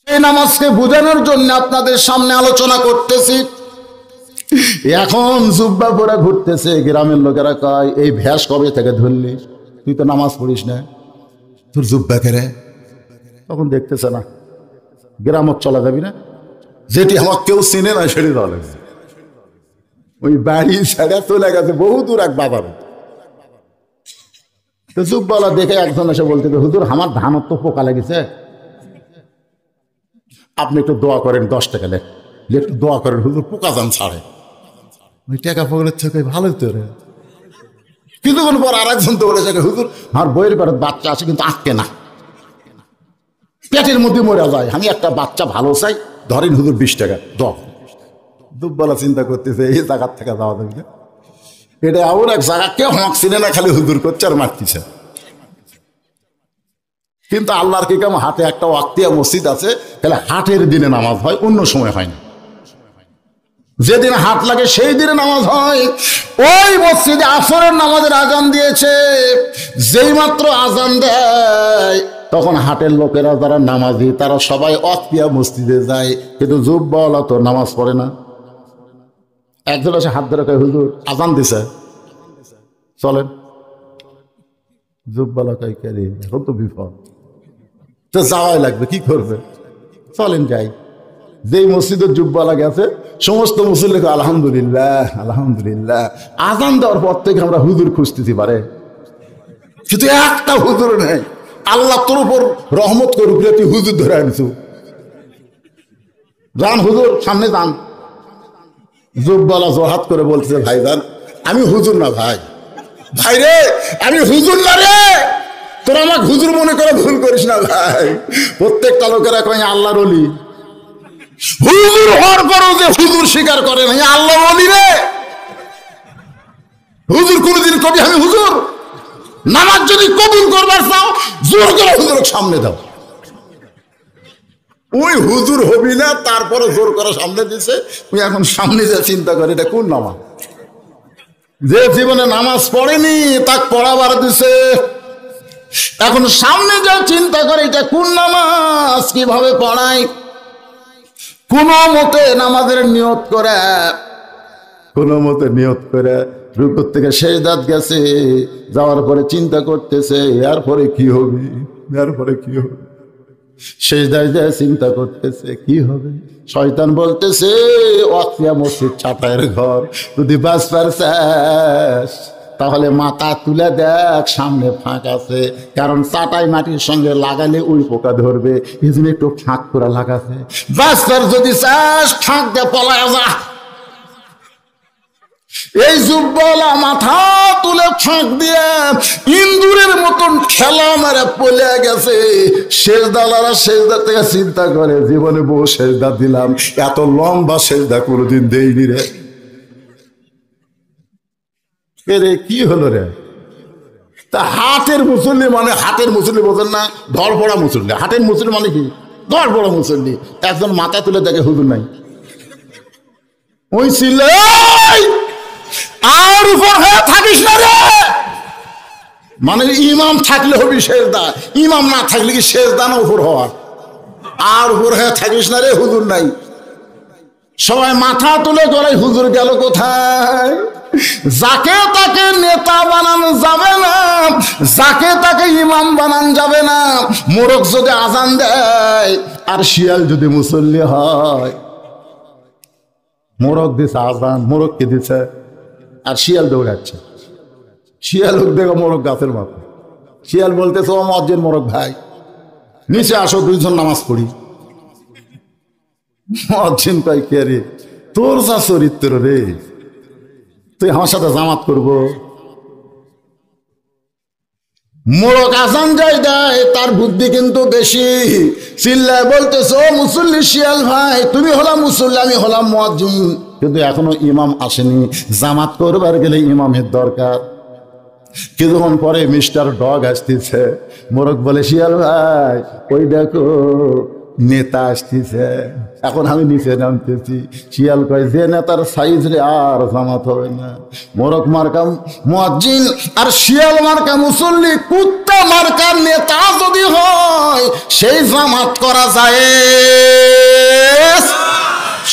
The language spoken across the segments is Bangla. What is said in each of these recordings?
এই নামাজকে বোঝানোর জন্য আপনাদের সামনে আলোচনা করতেছি। এখন জুব্বা পরে ঘুরতেছে, গ্রামের লোকেরা কয় এই ভ্যাস কবে থেকে ধরলি, তুই তো নামাজ পড়িস না, তোর জুব্বা কেরে? তখন দেখতেছে না গ্রামত চলা যাবি না, যেটি আমার কেউ চিনে না সেটি দলে ওই বাড়ি ছেড়ে চলে গেছে বহু দূর এক বাবার। তো জুব্বালা দেখে একজন এসে বলতে, হুজুর আমার ধানত তো পোকা লেগেছে, আপনি একটু দোয়া করেন, 10 টাকা লেখ, একটু দোয়া করেন হুজুর পোকা যান ছাড়ে। ওই টাকা পকেটের থেকে ভালোই তো রে। কিছুক্ষণ পর আর একজন তো বলেছে, হুজুর আমার বইয়ের পেটে বাচ্চা আছে কিন্তু আঁককে না, পেটের মধ্যে মরে যায়, আমি একটা বাচ্চা ভালো চাই, ধরেন হুজুর 20 টাকা দোয়া। দুব্বালা চিন্তা করতেছে এই জায়গার থেকে যাওয়া যাবে না, এটা এমন এক জায়গা কেউ হাঁক চিনে না, খালি হুজুর করছে আর মারতেছে। কিন্তু আল্লাহর কি কাম, হাটে একটা ওয়াক্তিয়া মসজিদ আছে, তাহলে হাটের দিনে নামাজ হয়, অন্য সময় হয় না। যেদিন হাট লাগে সেই দিনে নামাজ হয়। ওই মসজিদে আসরের নামাজের আজান দিয়েছে, যেই মাত্র আজান দেয় তখন হাটের লোকেরা যারা নামাজি তারা সবাই ওয়াক্তিয়া মসজিদে যায়, কিন্তু জুব্বাওয়ালা তো নামাজ পড়ে না। একজন এসে হাত ধরে কয়, হুজুর আজান দিছে চলেন। জুব্বাওয়ালা কয়, কে রে, এখন তো বিপদ, তো যাওয়াই লাগবে, কি করবে, চলেন যাই। যেই মসজিদের জুব্বাওয়ালা গেছে সমস্ত মুসল্লি আলহামদুলিল্লাহ আলহামদুলিল্লাহ। আজান দেওয়ার পর থেকে আমরা হুজুর খুঁজতেছি পারে, কিন্তু একটা হুজুর নেই। আল্লাহ তোর উপর রহমত করুক রে, তুই হুজুর ধরে আনছু, যান হুজুর সামনে যান। জুব্বাওয়ালা জোরহাত করে বলছে, ভাই যান আমি হুজুর না, ভাই ভাই রে আমি হুজুর না রে, তোরা আমাকে হুজুর মনে করে ভুল করিস না ভাই। প্রত্যেকটা লোকেরা কয় আল্লাহর ওলি, হুজুর হওয়ার পরও যে হুজুর স্বীকার করে না, আল্লাহ ওলি রে। হুজুর কোনদিন কবি আমি হুজুর? নামাজ যদি কবুল করবার চাও জোর করে হুজুরের সামনে দাও। ওই হুজুর হবি না, তারপরে জোর করে সামনে দিছে। ওই এখন সামনে যে চিন্তা করে এটা কোন নামাজ? যে জীবনে নামাজ পড়েনি তাকে পড়াবার দিছে, এখন সামনে যা চিন্তা করে এটা কোন নামাজ, কিভাবে পড়ায়। কোন মতে নামাজের নিয়ত করে, কোন মতে নিয়ত করে রুকুর থেকে সেজদাত গেছে, যাওয়ার পরে চিন্তা করতেছে এরপরে কি হবে, এরপরে কি হবে। সেজদায় যায় চিন্তা করতেছে কি হবে। শয়তান বলতেছে ওয়াক্তিয়া মসজিদ চাটাইয়ের ঘর, যদি বাঁচবার চাস তাহলে মাথা তুলে দেখ, সামনে ফাঁক আছে, কারণ চাটাই মাটির সঙ্গে লাগালে ওই পোকা ধরবে, এই জন্য একটু ফাঁক করে লাগাছে। বাঁচবার যদি চাস ফাঁক দিয়ে পলায় যা। এই জুব্বাওয়ালা মাথা তুলে ফাঁক দিয়ে ইন্দুরের মতন খেলা মেরে পলে গেছে। সেজদালারা সেজদা থেকে চিন্তা করে জীবনে বহু সেজদা দিলাম, এত লম্বা সেজদা কোনোদিন দেইনি রে। রে কি হলো রে? তা হাটের মুসল্লি মানে, হাটের মুসল্লি বোঝেন না, ধর পড়া মুসল্লি। হাটের মুসল্লি মানে কি? ধর পড়া মুসল্লি। একজন মাথা তুলে দেখে হুজুর নাই, ওই ছিল আর উপর হয়ে থাকিস না রে। মানে ইমাম থাকলে হবি সেজদা, ইমাম না থাকলে কি সেজদা না উপর হওয়ার? আর উপর হয়ে থাকিস না রে, হুজুর নাই। সবাই মাথা তুলে গলায় হুজুর গেল কোথায়? যাকে তাকে নেতা বানানো যাবে না, যাকে তাকে ইমাম বানান যাবে না। মোরগ যদি আজান দেয় আর শিয়াল যদি মুসল্লি হয়, মোরগ দিছে আজান, মোরগ কে দিছে আর শিয়াল দৌড়াচ্ছে। শিয়াল দেখো মোরগ গাছের মাথা, শিয়াল বলতেছে ও মজ্জের মোরগ ভাই নিচে আসো, দুইজন নামাজ পড়ি। মজ্জিন কয় কে রে, তোর যা চরিত্র রে, তুই আমার সাথে জামাত করবো? মোরগ আজান যাই দেয়, তার বুদ্ধি কিন্তু বেশি। চিল্লায় বলতেছে ও মুসল্লি শিয়াল ভাই, তুমি হলাম মুসল্লি, আমি হলাম মুয়াজ্জিন, কিন্তু এখনো ইমাম আসেনি, জামাত করবার গেলে ইমামের দরকার। কিছুক্ষণ পরে মিস্টার ডগ আসতেছে। মোরগ বলে শিয়াল ভাই ওই দেখো নেতা আসতেছে, এখন আমি নিচে নামতেছি, শিয়াল কয় যে নেতার সাইজ রে আর জামাত হবে না। মোরক মার্কা মুয়াজ্জিন আর শিয়াল মার্কা মুসল্লি, কুত্তা মার্কার নেতা যদি হয় সেই জামাত করা যায়,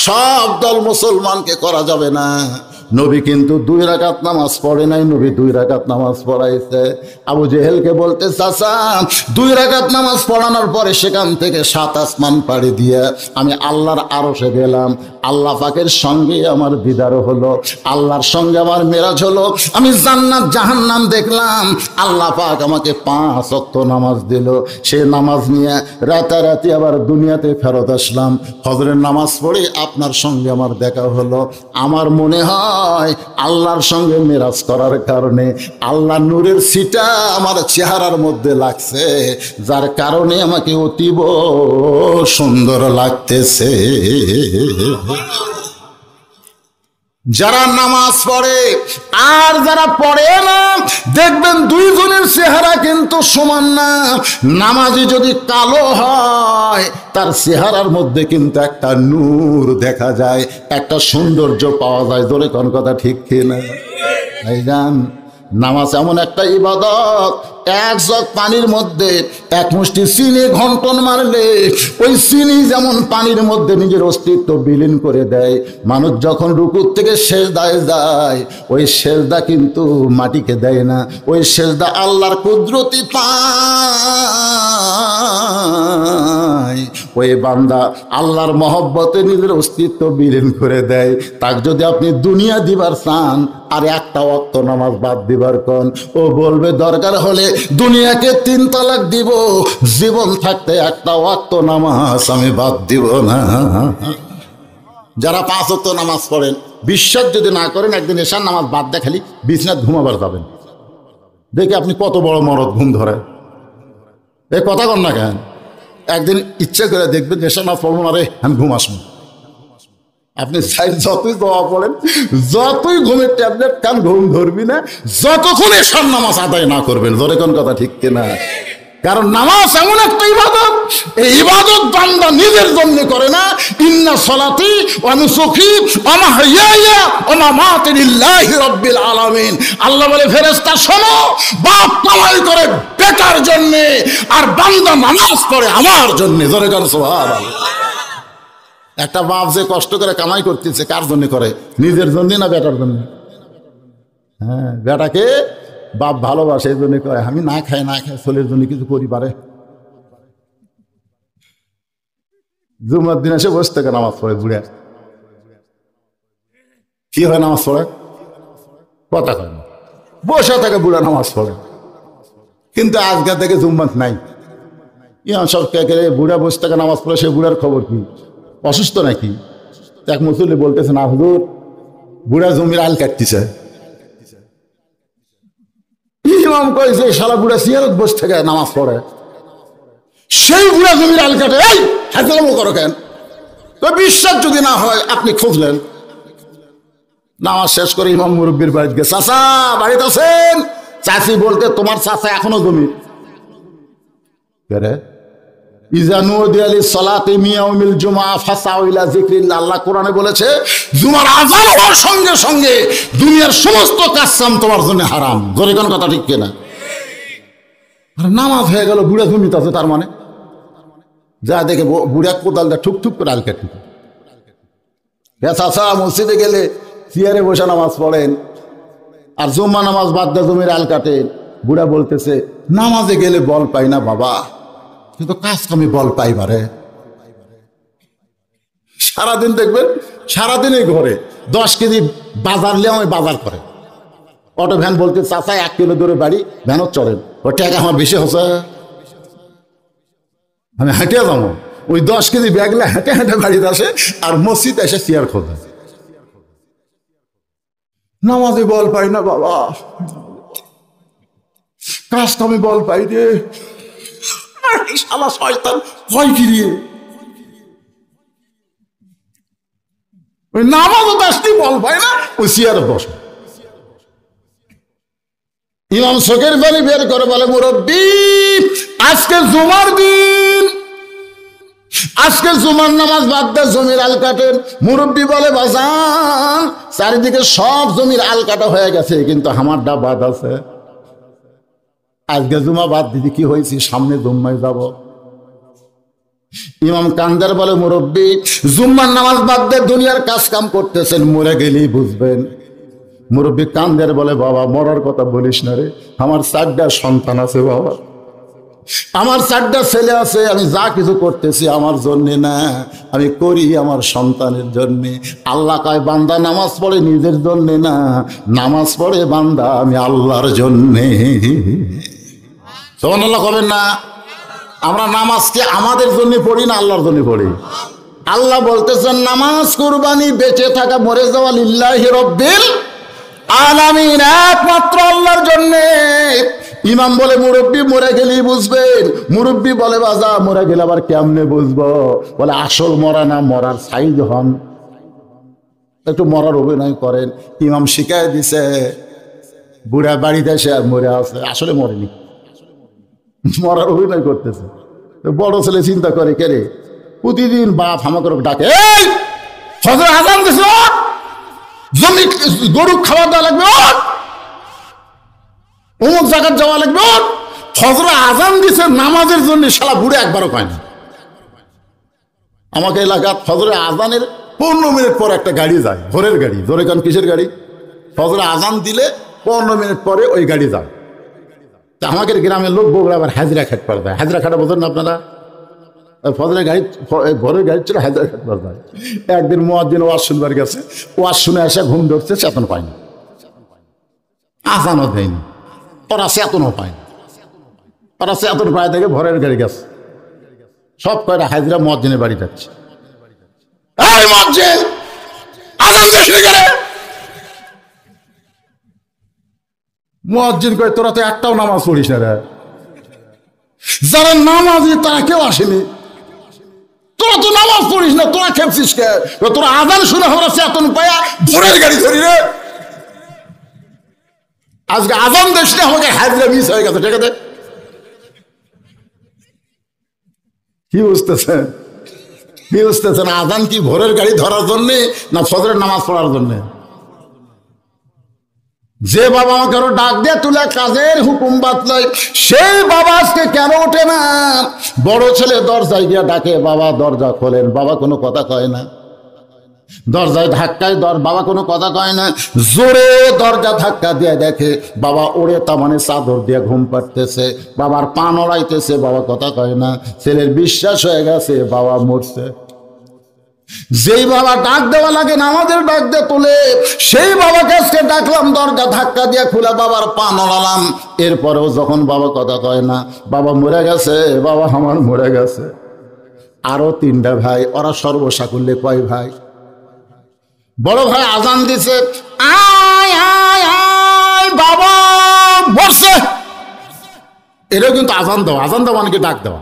সব দল মুসলমানকে করা যাবে না। নবী কিন্তু 2 রাকাত নামাজ পড়ে নাই, নবী 2 রাকাত নামাজ পড়াইছে। আবু জেহেলকে বলতে চাচা 2 রাকাত নামাজ পড়ানোর পরে সেখান থেকে 7 আসমান পাড়ি দিয়ে আমি আল্লাহর আরশে গেলাম, আল্লাহ পাকের সঙ্গে আমার দিদার হলো, আল্লাহর সঙ্গে আমার মেরাজ হলো, আমি জান্নাত জাহান্নাম দেখলাম, আল্লাহ পাক আমাকে 5 ওয়াক্ত নামাজ দিল। সে নামাজ নিয়ে রাতারাতি আবার দুনিয়াতে ফেরত আসলাম, ফজরের নামাজ পড়ে আপনার সঙ্গে আমার দেখা হলো। আমার মনে হয় আল্লাহর সঙ্গে মেরাজ করার কারণে আল্লাহ নূরের ছিটা আমার চেহারার মধ্যে লাগছে, যার কারণে আমাকে অতীব সুন্দর লাগতেছে। যারা নামাজ পড়ে আর যারা পড়ে না, দেখবেন 2 জনের চেহারা কিন্তু সমান না। নামাজি যদি কালো হয় তার চেহারার মধ্যে কিন্তু একটা নূর দেখা যায়, একটা সৌন্দর্য পাওয়া যায়। ধরে কোন কথা ঠিক কিনা ভাইজান? নামাজ এমন একটা ইবাদত, 1 জগ পানির মধ্যে 1 মুষ্টি চিনি ঘন্টন মারলে ওই চিনি যেমন পানির মধ্যে নিজের অস্তিত্ব বিলীন করে দেয়, মানুষ যখন রুকুর থেকে সেজদায় যায় ওই সেজদা কিন্তু মাটিকে দেয় না, ওই সেজদা আল্লাহর কুদরতি পায়। ওই বান্দা আল্লাহর মহব্বতে নিজের অস্তিত্ব বিলীন করে দেয়। তাক যদি আপনি দুনিয়া দিবার চান আর একটা ওয়াক্ত নামাজ বাদ দিবার কোন, ও বলবে দরকার হলে দুনিয়াকে 3 তালাক দিব, জীবন থাকতে একটা ওয়াক্ত নামাজ আমি বাদ দিব না। যারা 5 ওয়াক্ত নামাজ পড়েন, বিশ্বাস যদি না করেন একদিন এশার নামাজ বাদ দিয়ে খালি বিছনাত ঘুমাবার যাবেন, দেখে আপনি কত বড় মরদ ঘুম ধরে। এই কথা কন না কেন? একদিন ইচ্ছে করে দেখবেন এশার নামাজ পড়বো না রে, আমি ঘুম আসবো। আপনি যতই দোয়া পড়েন, যতই ঘুমের ট্যাবলেট কান, ঘুম ধরবি না যতক্ষণ এশার নামাজ আদায় না করবেন। ধরে কোন কথা ঠিক কিনা? কারণ নামাজ এমন একটা ইবাদত, এই ইবাদত বান্দা নিজের জন্য করে না। ইন্না সলাতি ওয়া নুসুকি ওয়া মাহইয়ায়া ওয়া মামাতি লিল্লাহি রাব্বিল আলামিন। আল্লাহ বলে ফেরেশতা শোনো, বাপ কামাই করে বেটার জন্য আর বান্দা নামাজ পড়ে আমার জন্য। ধরে কোন সুবহানাল্লাহ। একটা বাপ যে কষ্ট করে কামাই করতেছে কার জন্য করে? নিজের জন্য না বেটার জন্য? হ্যাঁ, বেটাকে বাপ ভালোবাসে, এই জন্য করে। আমি না খাই ছেলের জন্য কিছু করি পারে। জুমার দিন এসে বসে থেকে নামাজ পড়ে বুড়া, কি হয় নামাজ পড়ে? কথা কয় না, বসে থাকে বুড়া নামাজ পড়ে। কিন্তু আজকে থেকে জুম্মাত নাই, ইমাম সব বুড়া বসে থেকে নামাজ পড়ে, সে বুড়ার খবর কি? অসুস্থ নাকি? এক মুসল্লি বলতেছে না হুজুর, বুড়া জমির আল কাটতেছে। ইমাম কয়েছে সারা বুড়া সিয়ারত বসে থেকে নামাজ পড়ে, সেই বুড়া জমির আল কাটে, এই হাজলামো করো কেন? তো বিশ্বাস যদি না হয় আপনি খুঁজলেন। নামাজ শেষ করে ইমাম মুরব্বীর বাড়িতে গেছে, চাচা বাড়িতে আছেন? চাচি বলতে তোমার চাচা এখনো জমি। আল্লাহ কোরআনে বলেছে জুমার আযান হওয়ার সঙ্গে সঙ্গে দুনিয়ার সমস্ত কাজ তোমার জন্য হারাম। ধরে কোন কথা ঠিক কিনা? নামাজ হয়ে গেল, বুড়া জমিতে আছে, তার মানে যা দেখে বুড়া কোদালটা ঠুক ঠুক করে আল কাটি। চাচা মসজিদে গেলে চেয়ারে বসে নামাজ পড়েন আর জুম্মা নামাজ বাদ দিয়ে জমির আল কাটেন। বুড়া বলতেছে নামাজে গেলে বল পাই না বাবা, কিন্তু কাজ আমি বল পাইবারে। সারাদিন দেখবেন, সারাদিন এই ঘরে 10 কেজি বাজার লিয়ে আমি বাজার করে। অটো ভ্যান বলতে চাচা 1 কিলো দূরে বাড়ি, ভ্যানও চড়েন, ও টাকা আমার বেশি হচ্ছে, আমি হেঁটে যাবো। ওই 10 কেজি ব্যাগলে হেঁটে হেঁটে বাড়িতে আসে আর মসজিদ এসে চেয়ার খোঁজে। নামাজে বল পাই না বাবা, কাজ আমি বল পাই রে। শালা শয়তান ভয় ফিরিয়ে ওই নামাজও আসতে বল পায় না, ওই চেয়ারে বসে। ইমাম চোখের পানি বের করে বলে মুরব্বি আজকে জুমার দিন, আজকে জুমার নামাজ বাদ দিয়ে জমির আল কাটেন। মুরব্বী বলে বাজান চারিদিকে সব জমির আল কাটা হয়ে গেছে, কিন্তু আমারটা বাদ আছে। আজকে জুমা বাদ দিদি কি হয়েছি, সামনে জুম্মায় যাব। ইমাম কান্দার বলে মুরব্বী জুম্মার নামাজ বাদ দিয়ে দুনিয়ার কাজ কাম করতেছেন, মরে গেলেই বুঝবেন। মুরব্বী কান্দার বলে বাবা মরার কথা বলিস না রে, আমার 4টা সন্তান আছে বাবা, আমার 4টা ছেলে আছে, আমি যা কিছু করতেছি আমার জন্যে না, আমি করি আমার সন্তানের জন্যে। আল্লাহ কয় বান্দা নামাজ পড়ে নিজের জন্যে না, নামাজ পড়ে বান্দা আমি আল্লাহর জন্যে। সুবহানাল্লাহ কবেন না? আমরা নামাজকে আমাদের জন্য পড়ি না আল্লাহর জন্য পড়ি? আল্লাহ বলতেছেন নামাজ কুরবানি বেঁচে থাকা মরে যাওয়া লিল্লাহি রাব্বিল আলামিন, একমাত্র আল্লাহর জন্যে। ইমাম বলে মুরব্বী মরে গেলেই বুঝবেন। মুরব্বী বলে বাজা মরে গেলে আবার কেমনে বুঝবো? বলে আসল মরা না, মরার সাইজ হন, একটু মরার অভিনয় করেন। ইমাম শিখাই দিছে, বুড়া বাড়িতে এসে মরে আছে, আসলে মরেনি, মরার অভিনয় করতেছে। বড় ছেলে চিন্তা করে কে রে, প্রতিদিন বাপ আমাকে ডাকে, এই ফজর আজান দিছে, জমি গরু খাওয়া দেওয়া লাগবে, অমুক জায়গায় যাওয়া লাগবে, ফজর আজান দিছে নামাজের জন্য, শালা বুড়ে একবারও পায় না। আমাকে এলাকার ফজরে আজানের 15 মিনিট পর একটা গাড়ি যায়, ভোরের গাড়ি। ধরে কারণ কিসের গাড়ি? ফজরে আজান দিলে 15 মিনিট পরে ওই গাড়ি যায়। তা আমাদের গ্রামের লোক বগুড়া আবার হাজরা খাট পার দেয়। হাজরা খাটা বোঝেন না আপনারা? ফজরের গাড়ি, ভোরের গাড়ি ছিল, হাজরা খাট পার দেয়। একদিন মুয়াজ্জিন ওয়াজ শুনবার গেছে, ওয়াজ শুনে এসে ঘুম ধরছে, চেতন পায়নি, আজানও দেয়নি, ওরা চেতনও পায়নি। ওরা চেতন পায় থেকে ভোরের গাড়ি গেছে, সব কয়টা হাজরা মুয়াজ্জিনের বাড়ি যাচ্ছে। এই মুয়াজ্জিন আজান দিস নি কেন? মুয়াজ্জিন কয় তোরা তো একটাও নামাজ পড়িস না রে, যারা নামাজি তারা কেউ আসেনি, তোরা তো নামাজ পড়িস না, তোরা খেপছিস কে? তোরা আজান শুনে আমরা চেতন পায়া ভোরের গাড়ি ধরি রে। আজকে আজান দিস না, আমাকে হাজরা মিস হয়ে গেছে, ঠিক আছে? কি বুঝতেছেন? কি বুঝতেছেন? আজান কি ভোরের গাড়ি ধরার জন্যে না ফজরের নামাজ পড়ার জন্যে? যে বাবা আমাকে আরো ডাক দিয়ে তুলে কাজের হুকুম বাতলাই, সেই বাবা আজকে কেন ওঠে না? বড় ছেলে দরজায় গিয়ে ডাকে, বাবা দরজা খোলেন, বাবা কোনো কথা কয় না। দরজায় ধাক্কায় বাবা কোনো কথা কয় না। জোরে দরজা ধাক্কা দিয়ে দেখে বাবা ওড়ে, তা মানে চাদর দিয়ে ঘুম পাড়তেছে, বাবার পা নড়াইতেছে, বাবা কথা কয় না। ছেলের বিশ্বাস হয়ে গেছে বাবা মরছে। যেই বাবা ডাক দেওয়া লাগে না, আমাদের ডাক দিয়ে তোলে, সেই বাবাকে আজকে ডাকলাম, দরজা ধাক্কা দিয়ে খুলে বাবার পা নড়ালাম। এরপরেও যখন বাবা কথা কয় না, বাবা মরে গেছে, বাবা আমার মরে গেছে। আরো 3টা ভাই, ওরা সর্বসাকুল্যে কয় ভাই? বড় ভাই আজান দিছে, আয় আয় আয় বাবা মরছে, এটাও কিন্তু আজান দেওয়া। আজান দেওয়া মানে কি ডাক দেওয়া।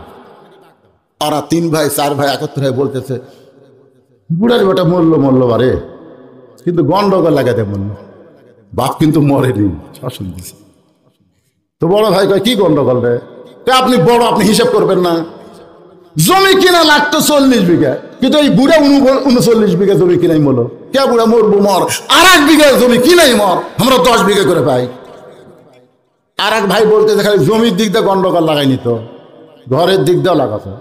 ওরা 3 ভাই 4 ভাই একত্র হয়ে বলতেছে, বুড়ার বেটা মরলো মরলো বারে, কিন্তু গন্ডগোল লাগাতে মরলো, বাপ কিন্তু মরেনি, শাসন দিছে। তো বড় ভাই কয় কি গন্ডগোল রে? আপনি বড়, আপনি হিসাব করবেন না? জমি কিনা লাগতো 40 বিঘা, কিন্তু এই বুড়া 39 বিঘা জমি কিনাই মরলো। কে বুড়া মরবো মর, আর 1 বিঘা জমি কিনাই মর, আমরা 10 বিঘা করে পাই। আর এক ভাই বলতেছে খালি জমির দিক দিয়ে গন্ডগোল লাগাই নিত, ঘরের দিক দিয়েও লাগাতো।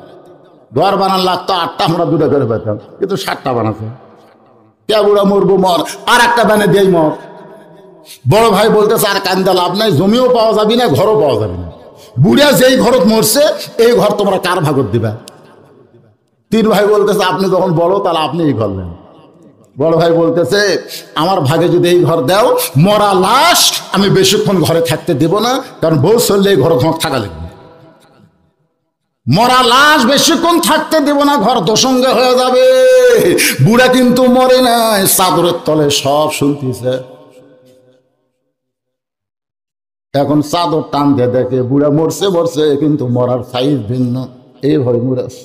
ঘর বানান লাগতো 8টা, আমরা 2টা করে পেতাম, কিন্তু 7টা বানাতো। কে বুড়া মরবো মর, আর একটা বানে দিয়েই মর। বড় ভাই বলতেছে আর কান্দা লাভ নাই, জমিও পাওয়া যাবে না, ঘরও পাওয়া যাবে না। বুড়া যেই ঘরত মরছে এই ঘর তোমরা কার ভাগত দিবা? 3 ভাই বলতেছে আপনি যখন বড় তাহলে আপনি এই ঘর নেন। বড় ভাই বলতেছে আমার ভাগে যদি এই ঘর দাও, মরা লাশ আমি বেশিক্ষণ ঘরে থাকতে দেব না, কারণ বউ চললে এই ঘরে তোমার থাকা লাগবে। মরা লাশ বেশিক্ষণ থাকতে দেব না, ঘর দোসঙ্গে হয়ে যাবে। বুড়া কিন্তু মরে নাই, চাদরের তলে সব শুনতেছে। এখন চাদর টান দিয়ে দেখে বুড়া মরছে মরছে, কিন্তু মরার সাইজ ভিন্ন, এইভাবে মরাস।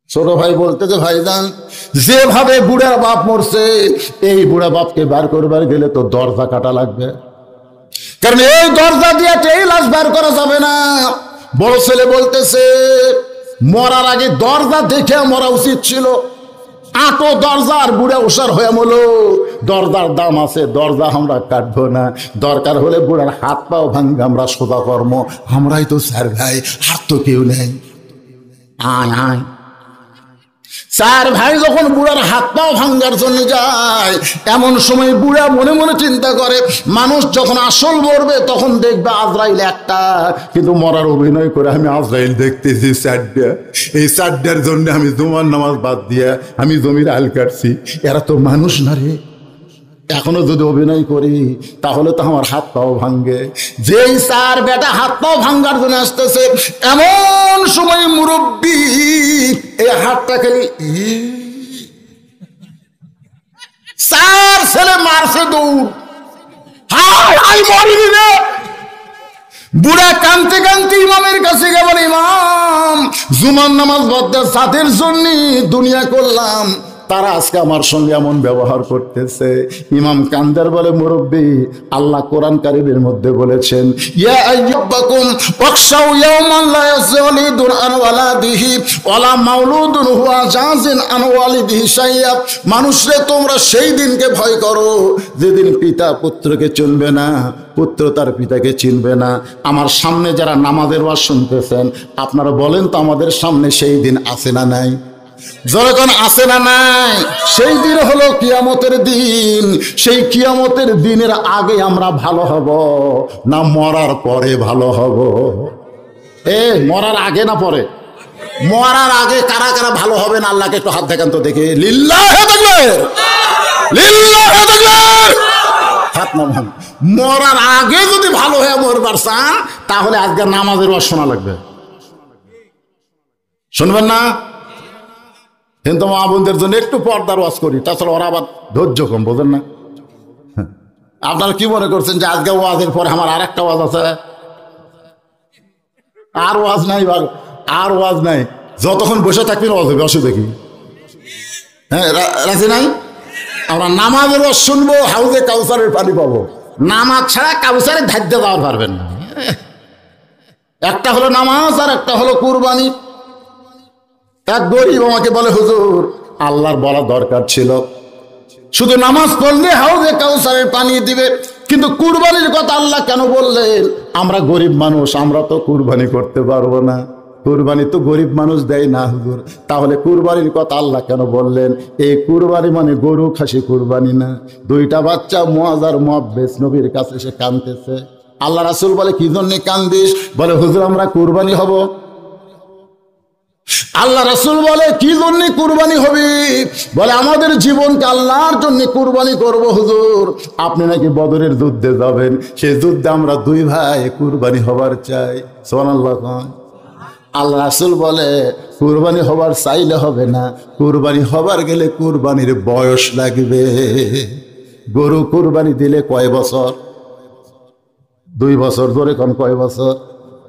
ছোট ভাই বলতেছে ভাইজান যেভাবে বুড়ার বাপ মরছে, এই বুড়া বাপকে বার করবার গেলে তো দরজা কাটা লাগবে, কারণ এই দরজা দিয়ে এই লাশ বার করা যাবে না। বড় ছেলে বলতেছে মরার আগে দরজা দেখে মরা উচিত ছিল। আটো দরজার বুড়া উষার হয়ে বলো দরজার দাম আছে, দরজা আমরা কাটবো না, দরকার হলে বুড়ার হাত পাও ভাঙ্গে আমরা সোজা কর্ম, আমরাই তো স্যার ভাই, আর তো কেউ নেই। আয় আয় চার ভাই যখন বুড়ার হাত পাও ভাঙ্গার জন্য যায়, এমন সময় বুড়া মনে মনে চিন্তা করে মানুষ যখন আসল মরবে তখন দেখবে আজরাইল একটা, কিন্তু মরার অভিনয় করে আমি আজরাইল দেখতেছি চারটা, এই চারটার জন্য আমি জুমার নামাজ বাদ দিয়া আমি জমির আল কাটছি, এরা তো মানুষ না রে। এখনো যদি অভিনয় করি তাহলে তো আমার হাত পাও ভাঙ্গে। যেই চার বেটা হাত পাও ভাঙ্গার জন্য আসতেছে, এমন সময় মুরব্বী এই হাতটা খালি চার ছেলে মারছে দৌড়, হাই হাই মরিনি রে। বুড়া কানতে কানতে ইমামের কাছে গেল, ইমাম জুমার নামাজ বাদ সাথের জন্য দুনিয়া করলাম, তারা আজকে আমার সঙ্গে এমন ব্যবহার করতেছে। ইমাম কান্দার বলে, মুরব্বী আল্লাহ কোরআন কারীমের মধ্যে বলেছেন, ইয়া আইয়ুবাকুম ওয়াখশাউ ইয়াওমান লা ইয়াজলিদুন আন ওয়ালাদিহি ওয়ালা মাউলুদুন হুয়া জাযিন আন ওয়ালিদিহি শাইয়া। মানুষরে তোমরা সেই দিনকে ভয় করো যেদিন পিতা পুত্রকে চিনবে না, পুত্র তার পিতাকে চিনবে না। আমার সামনে যারা নামাজের ওয়াজ শুনতেছেন, আপনারা বলেন তো আমাদের সামনে সেই দিন আছে না নাই? যখন আসে না নাই, সেই দিন হলো কিয়ামতের দিন। সেই কিয়ামতের দিনের আগে আমরা ভালো হব না মরার পরে ভালো হব? মরার আগে না পরে? মরার আগে কারা কারা ভালো হবে না আল্লাহকে একটু হাত দেখান তো দেখে। লিল্লাহে তাকবীর, লিল্লাহে তাকবীর। হাত নামান। মরার আগে যদি ভালো হয়ে মরবার চান তাহলে আজকে নামাজের ওয়াজ শোনা লাগবে, শুনবেন না? কিন্তু মা বোনদের জন্য একটু পর্দার ওয়াজ করি, তাছাড়া ওরা আবার ধৈর্য কম, বোঝেন না? আপনারা কি মনে করছেন যে আজকে ওয়াজের পরে আমার আর একটা ওয়াজ আছে? আর ওয়াজ নাই, আর ওয়াজ নাই, যতক্ষণ বসে থাকবেন ওয়াজ হবে, অসুবিধা কি? হ্যাঁ রাজি নাই? আমরা নামাজের ওয়াজ শুনবো, হাউজে কাউসারের পানি পাবো, নামাজ ছাড়া কাউসারের ধার্য দেওয়া পারবেন না। একটা হলো নামাজ আর একটা হলো কুরবানি। এক গরিব আমাকে বলে, হুজুর আল্লাহর বলা দরকার ছিল, শুধু নামাজ পড়লে হাউজে কাউসারের পানি দিবে, কিন্তু কুরবানির কথা আল্লাহ কেন বললেন? আমরা গরিব মানুষ, আমরা তো কুরবানি করতে পারবো না, কুরবানি তো গরিব মানুষ দেয় না হুজুর, তাহলে কুরবানির কথা আল্লাহ কেন বললেন? এই কুরবানি মানে গরু খাসি কুরবানি না। দুইটা বাচ্চা মুআজ আর মুআব্বেস নবীর কাছে এসে কাঁদতেছে। আল্লাহ রাসূল বলে, কি জন্য কান্দিস? বলে, হুজুর আমরা কুরবানি হব। আল্লাহ রাসূল বলে, কি জন্য কুরবানি হবে? বলে, আমাদের জীবনকে আল্লাহর জন্য কুরবানি করব হুজুর। আপনি নাকি বদরের যুদ্ধে যাবেন, সেই যুদ্ধে আমরা দুই ভাই কুরবানি হবার চাই। সুবহানাল্লাহ। আল্লাহ রাসূল বলে, কুরবানি হবার চাইলে হবে না, কুরবানি হবার গেলে কুরবানির বয়স লাগবে। গরু কুরবানি দিলে কয় বছর? 2 বছর। ধরে কোন কয় বছর?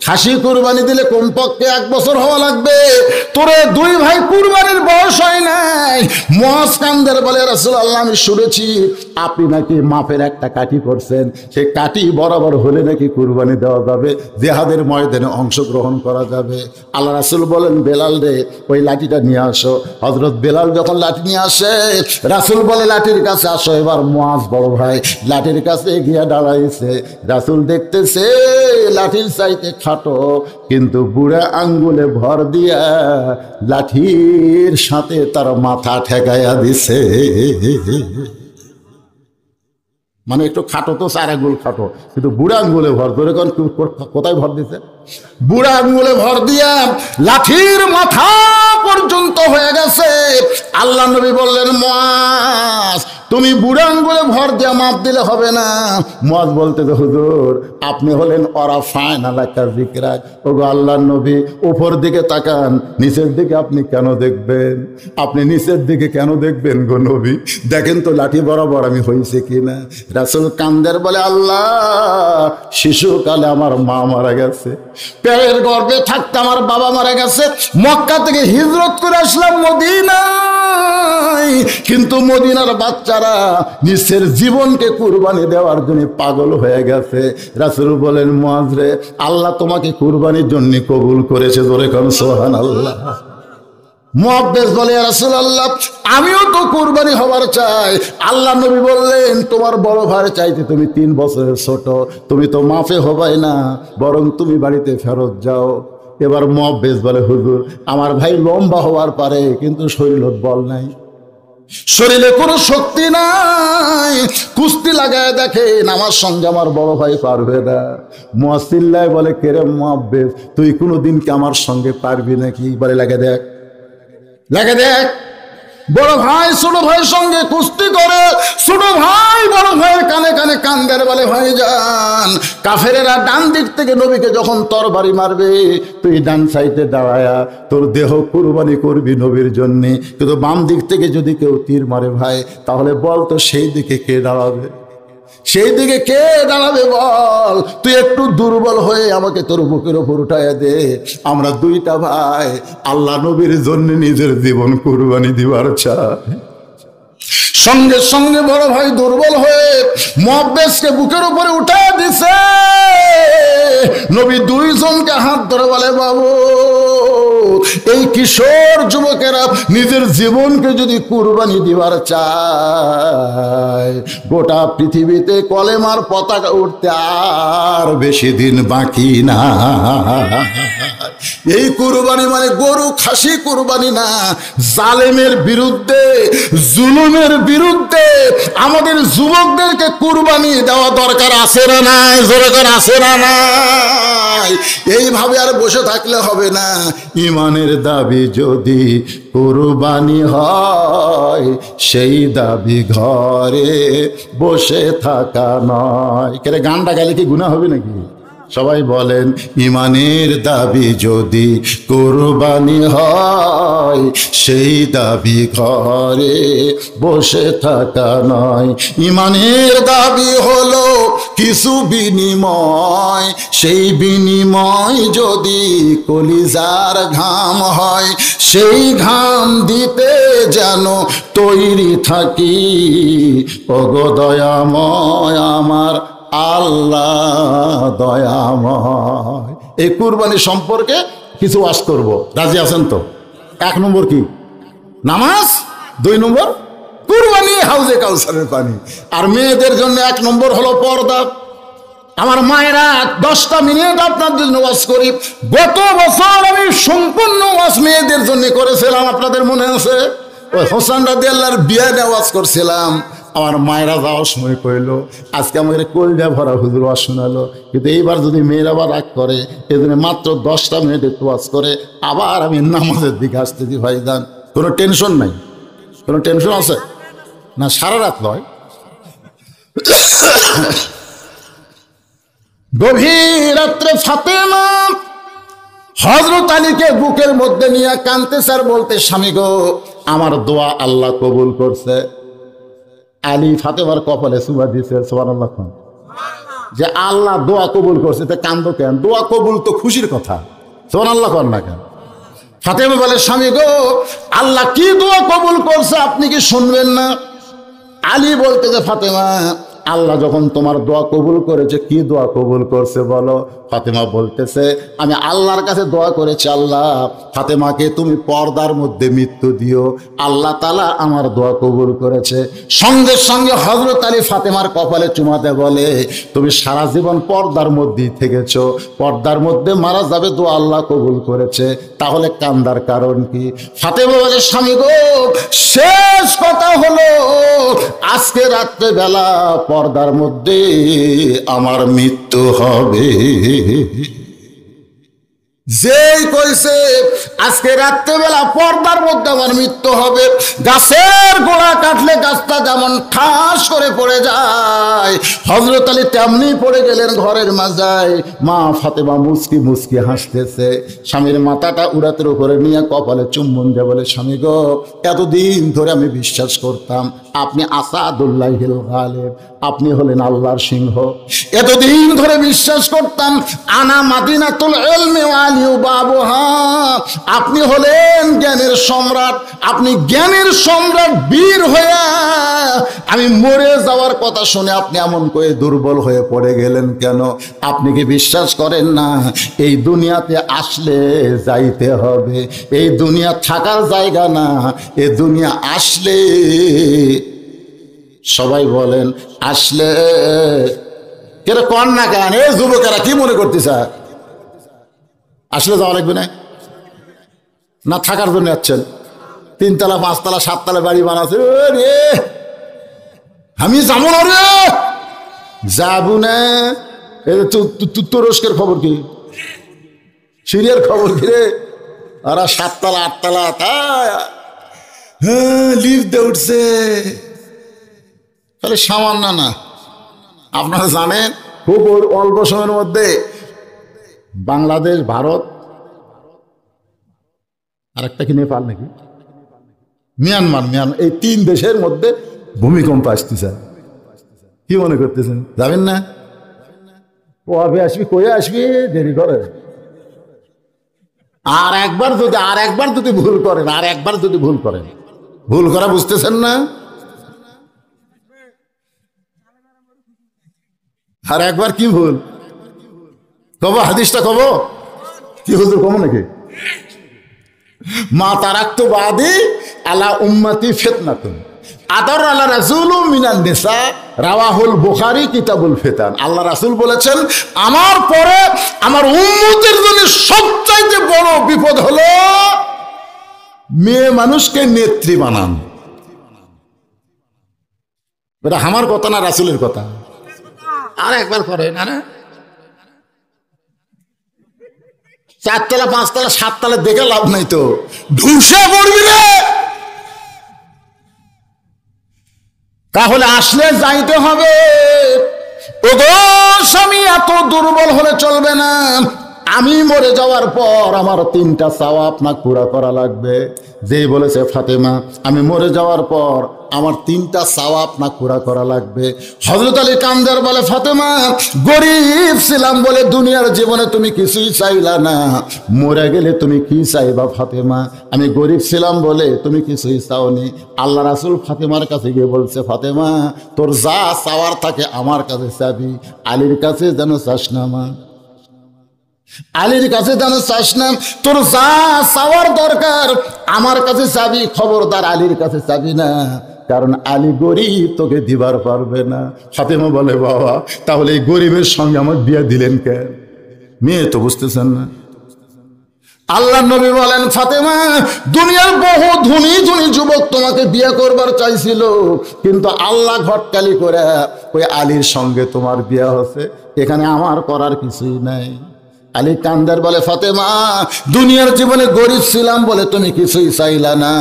খাসি কুরবানি দিলে কমপক্ষে 1 বছর হওয়া লাগবে। তোরে 2 ভাই কুরবানির বয়স হয় নাই। মুআজ কান্দের বলে, রাসূলুল্লাহ আমি শুনেছি আপনি নাকি মাপের একটা কাঠি করছেন, সেই কাঠি বরাবর হলে নাকি কুরবানি দেওয়া যাবে, জিহাদের ময়দানে অংশগ্রহণ করা যাবে। আল্লাহ রাসূল বলেন, বেলাল রে ওই লাঠিটা নিয়ে আসো। হযরত বেলাল যখন লাঠি নিয়ে আসে, রাসূল বলে, লাঠির কাছে আসো। এবার মুআজ বড় ভাই লাঠির কাছে গিয়ে দাঁড়াইছে। রাসূল দেখতেছে লাঠির চাইতে খাটো, কিন্তু বুড়া আঙ্গুলে ভর দিয়া লাঠির সাথে তার মাথা ঠেকাইয়া দিছে। মানে একটু খাটো তো, 4 আঙ্গুল খাটো, কিন্তু বুড়া আঙ্গুলে ভর। ধরে কোথায় ভর দিছে? বুড়া আঙ্গুলে ভর দিয়া লাঠির মাথা পর্যন্ত হয়ে গেছে। আল্লাহ নবী বললেন, মুআজ তুমি বুড়া আঙ্গুলে ভর দিয়া মাপ দিলে হবে না। মুআজ বলতে, হুজুর আপনি হলেন ওরাফা'না লাকা যিকরাক। ওগো আল্লাহর নবী, উপর দিকে তাকান, নিচের দিকে আপনি কেন দেখবেন? আপনি নিচের দিকে কেন দেখবেন গো নবী? দেখেন তো লাঠি বরাবর আমি হইছে কিনা। রাসূল কান্দের বলে, আল্লাহ শিশুকালে আমার মা মারা গেছে, পেটের গর্ভে থাকতে আমার বাবা মারা গেছে, মক্কা থেকে হিজরত করে আসলাম মদিনা, নাই, কিন্তু মদিনার বাচ্চারা নিজের জীবনকে কুরবানি দেওয়ার জন্য পাগল হয়ে গেছে। রাসূল বলেন, মুয়াজ রে, আল্লাহ তোমাকে কুরবানির জন্য কবুল করেছে। জোরে কোন সুবহানাল্লাহ। মুআব্বিস বলে, ইয়া রাসূলুল্লাহ, আমিও তো কুরবানি হওয়ার চাই। আল্লাহ নবী বললেন, তোমার বড় ভাই চাইতে তুমি 3 বছরের ছোট, তুমি তো মাফে হবাই না, বরং তুমি বাড়িতে ফেরত যাও। এবার মুআব্বিস বলে, হুজুর, আমার ভাই লম্বা হওয়ার পারে, কিন্তু শরীরে বল নাই, শরীরে কোনো শক্তি নাই। কুস্তি লাগায় দেখেন, আমার সঙ্গে আমার বড় ভাই পারবে না। মুয়াজ চিল্লায় বলে, কেরে মুআব্বিস, তুই কোনোদিন কি আমার সঙ্গে পারবি নাকি? বলে, লাগে দেখ, লাগে দেখ। বড় ভাই ছোট ভাইয়ের সঙ্গে কুস্তি করে, ছোট ভাই বড় ভাইয়ের কানে কানে কান্দের, বলে, ভাইজান, কাফেরেরা ডান দিক থেকে নবীকে যখন তরবারি মারবে, তুই ডান সাইডে দাঁড়ায়া তোর দেহ কুরবানি করবি নবীর জন্যে। কিন্তু বাম দিক থেকে যদি কেউ তীর মারে ভাই, তাহলে বল তো সেই দিকে কে দাঁড়াবে? সেই দিকে কে দাঁড়াবে বল? তুই একটু দুর্বল হয়ে আমাকে তোর বুকের ওপর উঠাইয়া দে। আমরা দুইটা ভাই আল্লাহ নবীর জন্য নিজের জীবন কুরবানি দিবার চাই। সঙ্গে সঙ্গে বড় ভাই দুর্বল হয়ে মুআব্বিসকে বুকের উপরে উঠাইয়া দিছে। নবী দুইজনকে হাত ধরে বলে, বাবু, এই কিশোর যুবকেরা নিজের জীবনকে যদি কুরবানি দিবার চায়, গোটা পৃথিবীতে কলেমার পতাকা উঠতে আর বেশি দিন বাকি না। এই কুরবানি মানে গরু খাসি কুরবানি না, জালেমের বিরুদ্ধে, জুলুমের বিরুদ্ধে আমাদের যুবকদেরকে কুরবানি দেওয়া দরকার আছে না নাই? দরকার আছে না নাই? এইভাবে আর বসে থাকলে হবে না। ইমানের দাবি যদি কুরবানি হয়, সেই দাবি ঘরে বসে থাকা নয়। কেরে গানটা গাইলে কি গুনাহ হবে নাকি? সবাই বলেন, ইমানের দাবি যদি কুরবানি হয়, সেই দাবি ঘরে বসে থাকা নয়। ইমানের দাবি হলো কিছু বিনিময়, সেই বিনিময় যদি কলিজার ঘাম হয়, সেই ঘাম দিতে যেন তৈরি থাকি। ওগো দয়াময় আমার আল্লাহ দয়াময়। এই কুরবানি সম্পর্কে কিছু ওয়াজ করব, রাজি আছেন তো? 1 নম্বর কি? নামাজ। 2 নম্বর কুরবানি, হাউজে কাউসারের পানি। আর মেয়েদের জন্য 1 নম্বর হলো পর্দা। আমার মায়েরা 10টা মিনিট আপনার জন্য ওয়াজ করি। গত বছর আমি সম্পূর্ণ ওয়াজ মেয়েদের জন্য করেছিলাম, আপনাদের মনে আছে? ওই হোসেন রাদিয়াল্লাহর বিয়ায় ওয়াজ করছিলাম। আমার মায়েরা যাওয়ার সময় কইল, আজকে আমাকে কলজা ভরা হুজুর ওয়াজ শোনালো। কিন্তু এইবার যদি মেয়েরা আবার রাগ করে, এই জন্য মাত্র 10টা মিনিট একটু ওয়াজ করে আবার আমি নামাজের দিকে আসতেছি। ভাইজান, কোনো টেনশন নাই? কোনো টেনশন আছে না? সারা রাত নয়, গভীর রাত্রে ফাতেমা হযরত আলীকে বুকের মধ্যে নিয়ে কাঁদতেছে আর বলতে, স্বামী গো, আমার দোয়া আল্লাহ কবুল করছে। আলী ফাতেমার কপালে চুমা দিয়েছে, সুবহানাল্লাহ, যে আল্লাহ দোয়া কবুল করছে। তা কান্দো কেন? দোয়া কবুল তো খুশির কথা, সুবহানাল্লাহ কর না কেন? ফাতেমা বলে, স্বামী গো, আল্লাহ কি দোয়া কবুল করছে আপনি কি শুনবেন না? আলী বলতেছে, ফাতেমা, আল্লাহ যখন তোমার দোয়া কবুল করেছে, কি দোয়া কবুল করছে বলো? ফাতেমা বলতেছে, আমি আল্লাহর কাছে দোয়া করেছি, আল্লাহ ফাতেমাকে তুমি পর্দার মধ্যে মৃত্যু দিও। আল্লাহ তাআলা আমার দোয়া কবুল করেছে। সঙ্গে সঙ্গে হযরত আলী ফাতেমার কপালে চুমাতে বলে, তুমি সারা জীবন পর্দার মধ্যেই থেকেছ, পর্দার মধ্যে মারা যাবে, দোয়া আল্লাহ কবুল করেছে, তাহলে কান্দার কারণ কি? ফাতেমা বলে, স্বামী গো, শেষ কথা হলো আজকে রাত্রে বেলা পর্দার মধ্যে আমার মৃত্যু হবে। যেই কইছে আজকে রাত্রেবেলা পর্দার মধ্যে আমার মৃত্যু হবে, গাছের গোড়া কাটলে গাছটা যেমন ঠাস করে পড়ে যায়, হযরত আলী তেমনি পড়ে গেলেন ঘরের মাজায়। মা ফাতেমা মুচকি মুচকি হাসতেছে, স্বামীর মাথাটা উড়াতের উপরে নিয়ে কপালে চুম্বন দিয়ে বলে, স্বামী গো, এতদিন ধরে আমি বিশ্বাস করতাম আপনি আসাদুল্লাহিল গালিব, আপনি হলেন আল্লাহর সিংহ। এতদিন ধরে বিশ্বাস করতাম আনা মাদিনাতুল ইলমি ওয়া আলিউ বাবুহা, আপনি হলেন জ্ঞানের সম্রাট, আপনি জ্ঞানের সম্রাট বীর হয়ে আমি মরে যাওয়ার কথা শুনে আপনি এমন করে দুর্বল হয়ে পড়ে গেলেন কেন? আপনি কি বিশ্বাস করেন না এই দুনিয়াতে আসলে যাইতে হবে? এই দুনিয়া থাকার জায়গা না, এই দুনিয়া আসলে, সবাই বলেন আসলে, কেন কন না কেন? এই যুবকেরা কি মনে করতেছে আসলে যাওয়া লাগবে না? না থাকার জন্য যাচ্ছেন? 3 তলা 5 তলা 7 তলা বাড়ি বানাচ্ছে, রে আমি যাবো না, রে যাবো না। তুরস্কের খবর কি, সিরিয়ার খবর কি রে? আর 7 তলা 8 তলা লিফট দিয়ে উঠছে, তাহলে সামান্য না। আপনারা জানেন খুব অল্প সময়ের মধ্যে বাংলাদেশ, ভারত, আর একটা কি নেপাল নাকি মিয়ানমার, এই 3 দেশের মধ্যে ভূমিকম্প আসতেছে। কি মনে করতেছেন যাবেন না? কবে আসবি, কয়ে আসবি, দেরি করে। আর একবার যদি ভুল করেন, ভুল করা বুঝতেছেন না? আর একবার কি ভুল কব, হাদিসটা কব কি হুজুর কব নাকি? মা তারাক্তু বাদি আলা উম্মতি ফিতনাতুন আদর আলা রাসূলু মিনান নিসা, রাওয়াহুল বুখারী কিতাবুল ফিতান। আল্লাহ রাসূল বলেছেন আমার পরে আমার উম্মতের জন্য সবচাইতে বড় বিপদ হলো মেয়ে মানুষকে নেত্রী বানান। এটা আমার কথা না রাসূলের কথা? আর একবার করে না, 4 তলা 5 তলা 7 তলা দেখে লাভ নাই, তো ঢুসে পড়বি রে। তাহলে আসলে যাইতে হবে। ওগো স্বামী, এত দুর্বল হলে চলবে না। আমি মরে যাওয়ার পর আমার 3টা চাওয়া আপনার পুরা করা লাগবে। যেই বলেছে ফাতেমা আমি মরে যাওয়ার পর আমার 3টা চাওয়া আপনার পুরা করা লাগবে। হযরত আলী কান্দার বলে ফাতেমা গরিব ছিলাম বলে দুনিয়ার জীবনে তুমি কিছুই চাইলা না, মরে গেলে তুমি কি চাইবা ফাতেমা? আমি গরিব ছিলাম বলে তুমি কিছুই চাওনি। আল্লাহ রাসূল ফাতেমার কাছে গিয়ে বলছে ফাতেমা তোর যা চাওয়ার থাকে আমার কাছে চাবি, আলীর কাছে যেন চাস না মা, আলীর কাছে যেন চাস না। তোর যা চাওয়ার দরকার আমার কাছে চাবি, খবরদার আলীর কাছে চাবি না, কারণ আলী গরিব, তোকে দিবার পারবে না। ফাতেমা বলে বাবা তাহলে এই গরিবের সঙ্গে আমার বিয়ে দিলেন কেন? মেয়ে তো বুঝতেছেন না। আল্লাহ নবী বলেন ফাতেমা দুনিয়ার বহু ধনী ধনী যুবক তোমাকে বিয়ে করবার চাইছিল, কিন্তু আল্লাহ ঘটকালি করে ওই আলীর সঙ্গে তোমার বিয়ে হচ্ছে, এখানে আমার করার কিছুই নাই। আলী কান্দার বলে ফাতেমা দুনিয়ার জীবনে গরিব ছিলাম বলে তুমি কিছুই চাইলা না,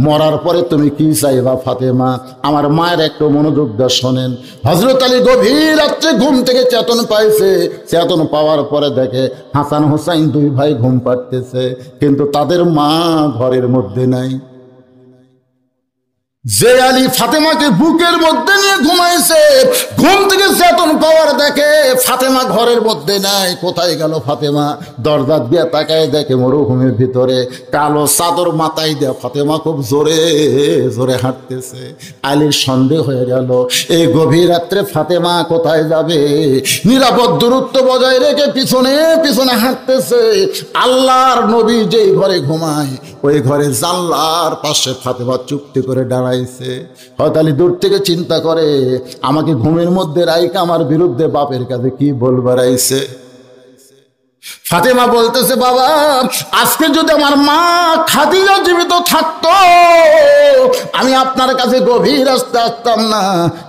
মরার পরে তুমি কি চাইবা ফাতেমা? আমার মায়ের একটু মনোযোগ দিয়ে শোনেন। হযরত আলী গভীর রাত্রে ঘুম থেকে চেতন পাইছে, চেতন পাওয়ার পরে দেখে হাসান হোসাইন 2 ভাই ঘুম পাড়তেছে, কিন্তু তাদের মা ঘরের মধ্যে নাই। যে আলী ফাতেমাকে বুকের মধ্যে নিয়ে ঘুমাইছে, ঘুম থেকে চেতন পাওয়ার দেখে ফাতেমা ঘরের মধ্যে নাই। কোথায় গেল ফাতেমা? দরজা দিয়ে তাকায় দেখে মরুভূমির ভিতরে কালো চাদর মাথায় দেয়া ফাতেমা খুব জোরে জোরে হাঁটতেছে। আলীর সন্দেহ হয়ে গেল এই গভীর রাত্রে ফাতেমা কোথায় যাবে। নিরাপদ দূরত্ব বজায় রেখে পিছনে পিছনে হাঁটতেছে। আল্লাহর নবী যেই ঘরে ঘুমায় ওই ঘরে জানলার পাশে ফাতেমা চুপটি করে দাঁড়াইছে। হযরত আলী দূর থেকে চিন্তা করে আমাকে ঘুমের মধ্যে রাইকা আমার বিরুদ্ধে বাপের কাছে কি বলবার আইছে। ফাতেমা বলতেছে বাবা আজকে যদি আমার মা খাদিজা জীবিত থাকতো আমি আপনার কাছে গভীর রাস্তা আসতাম না,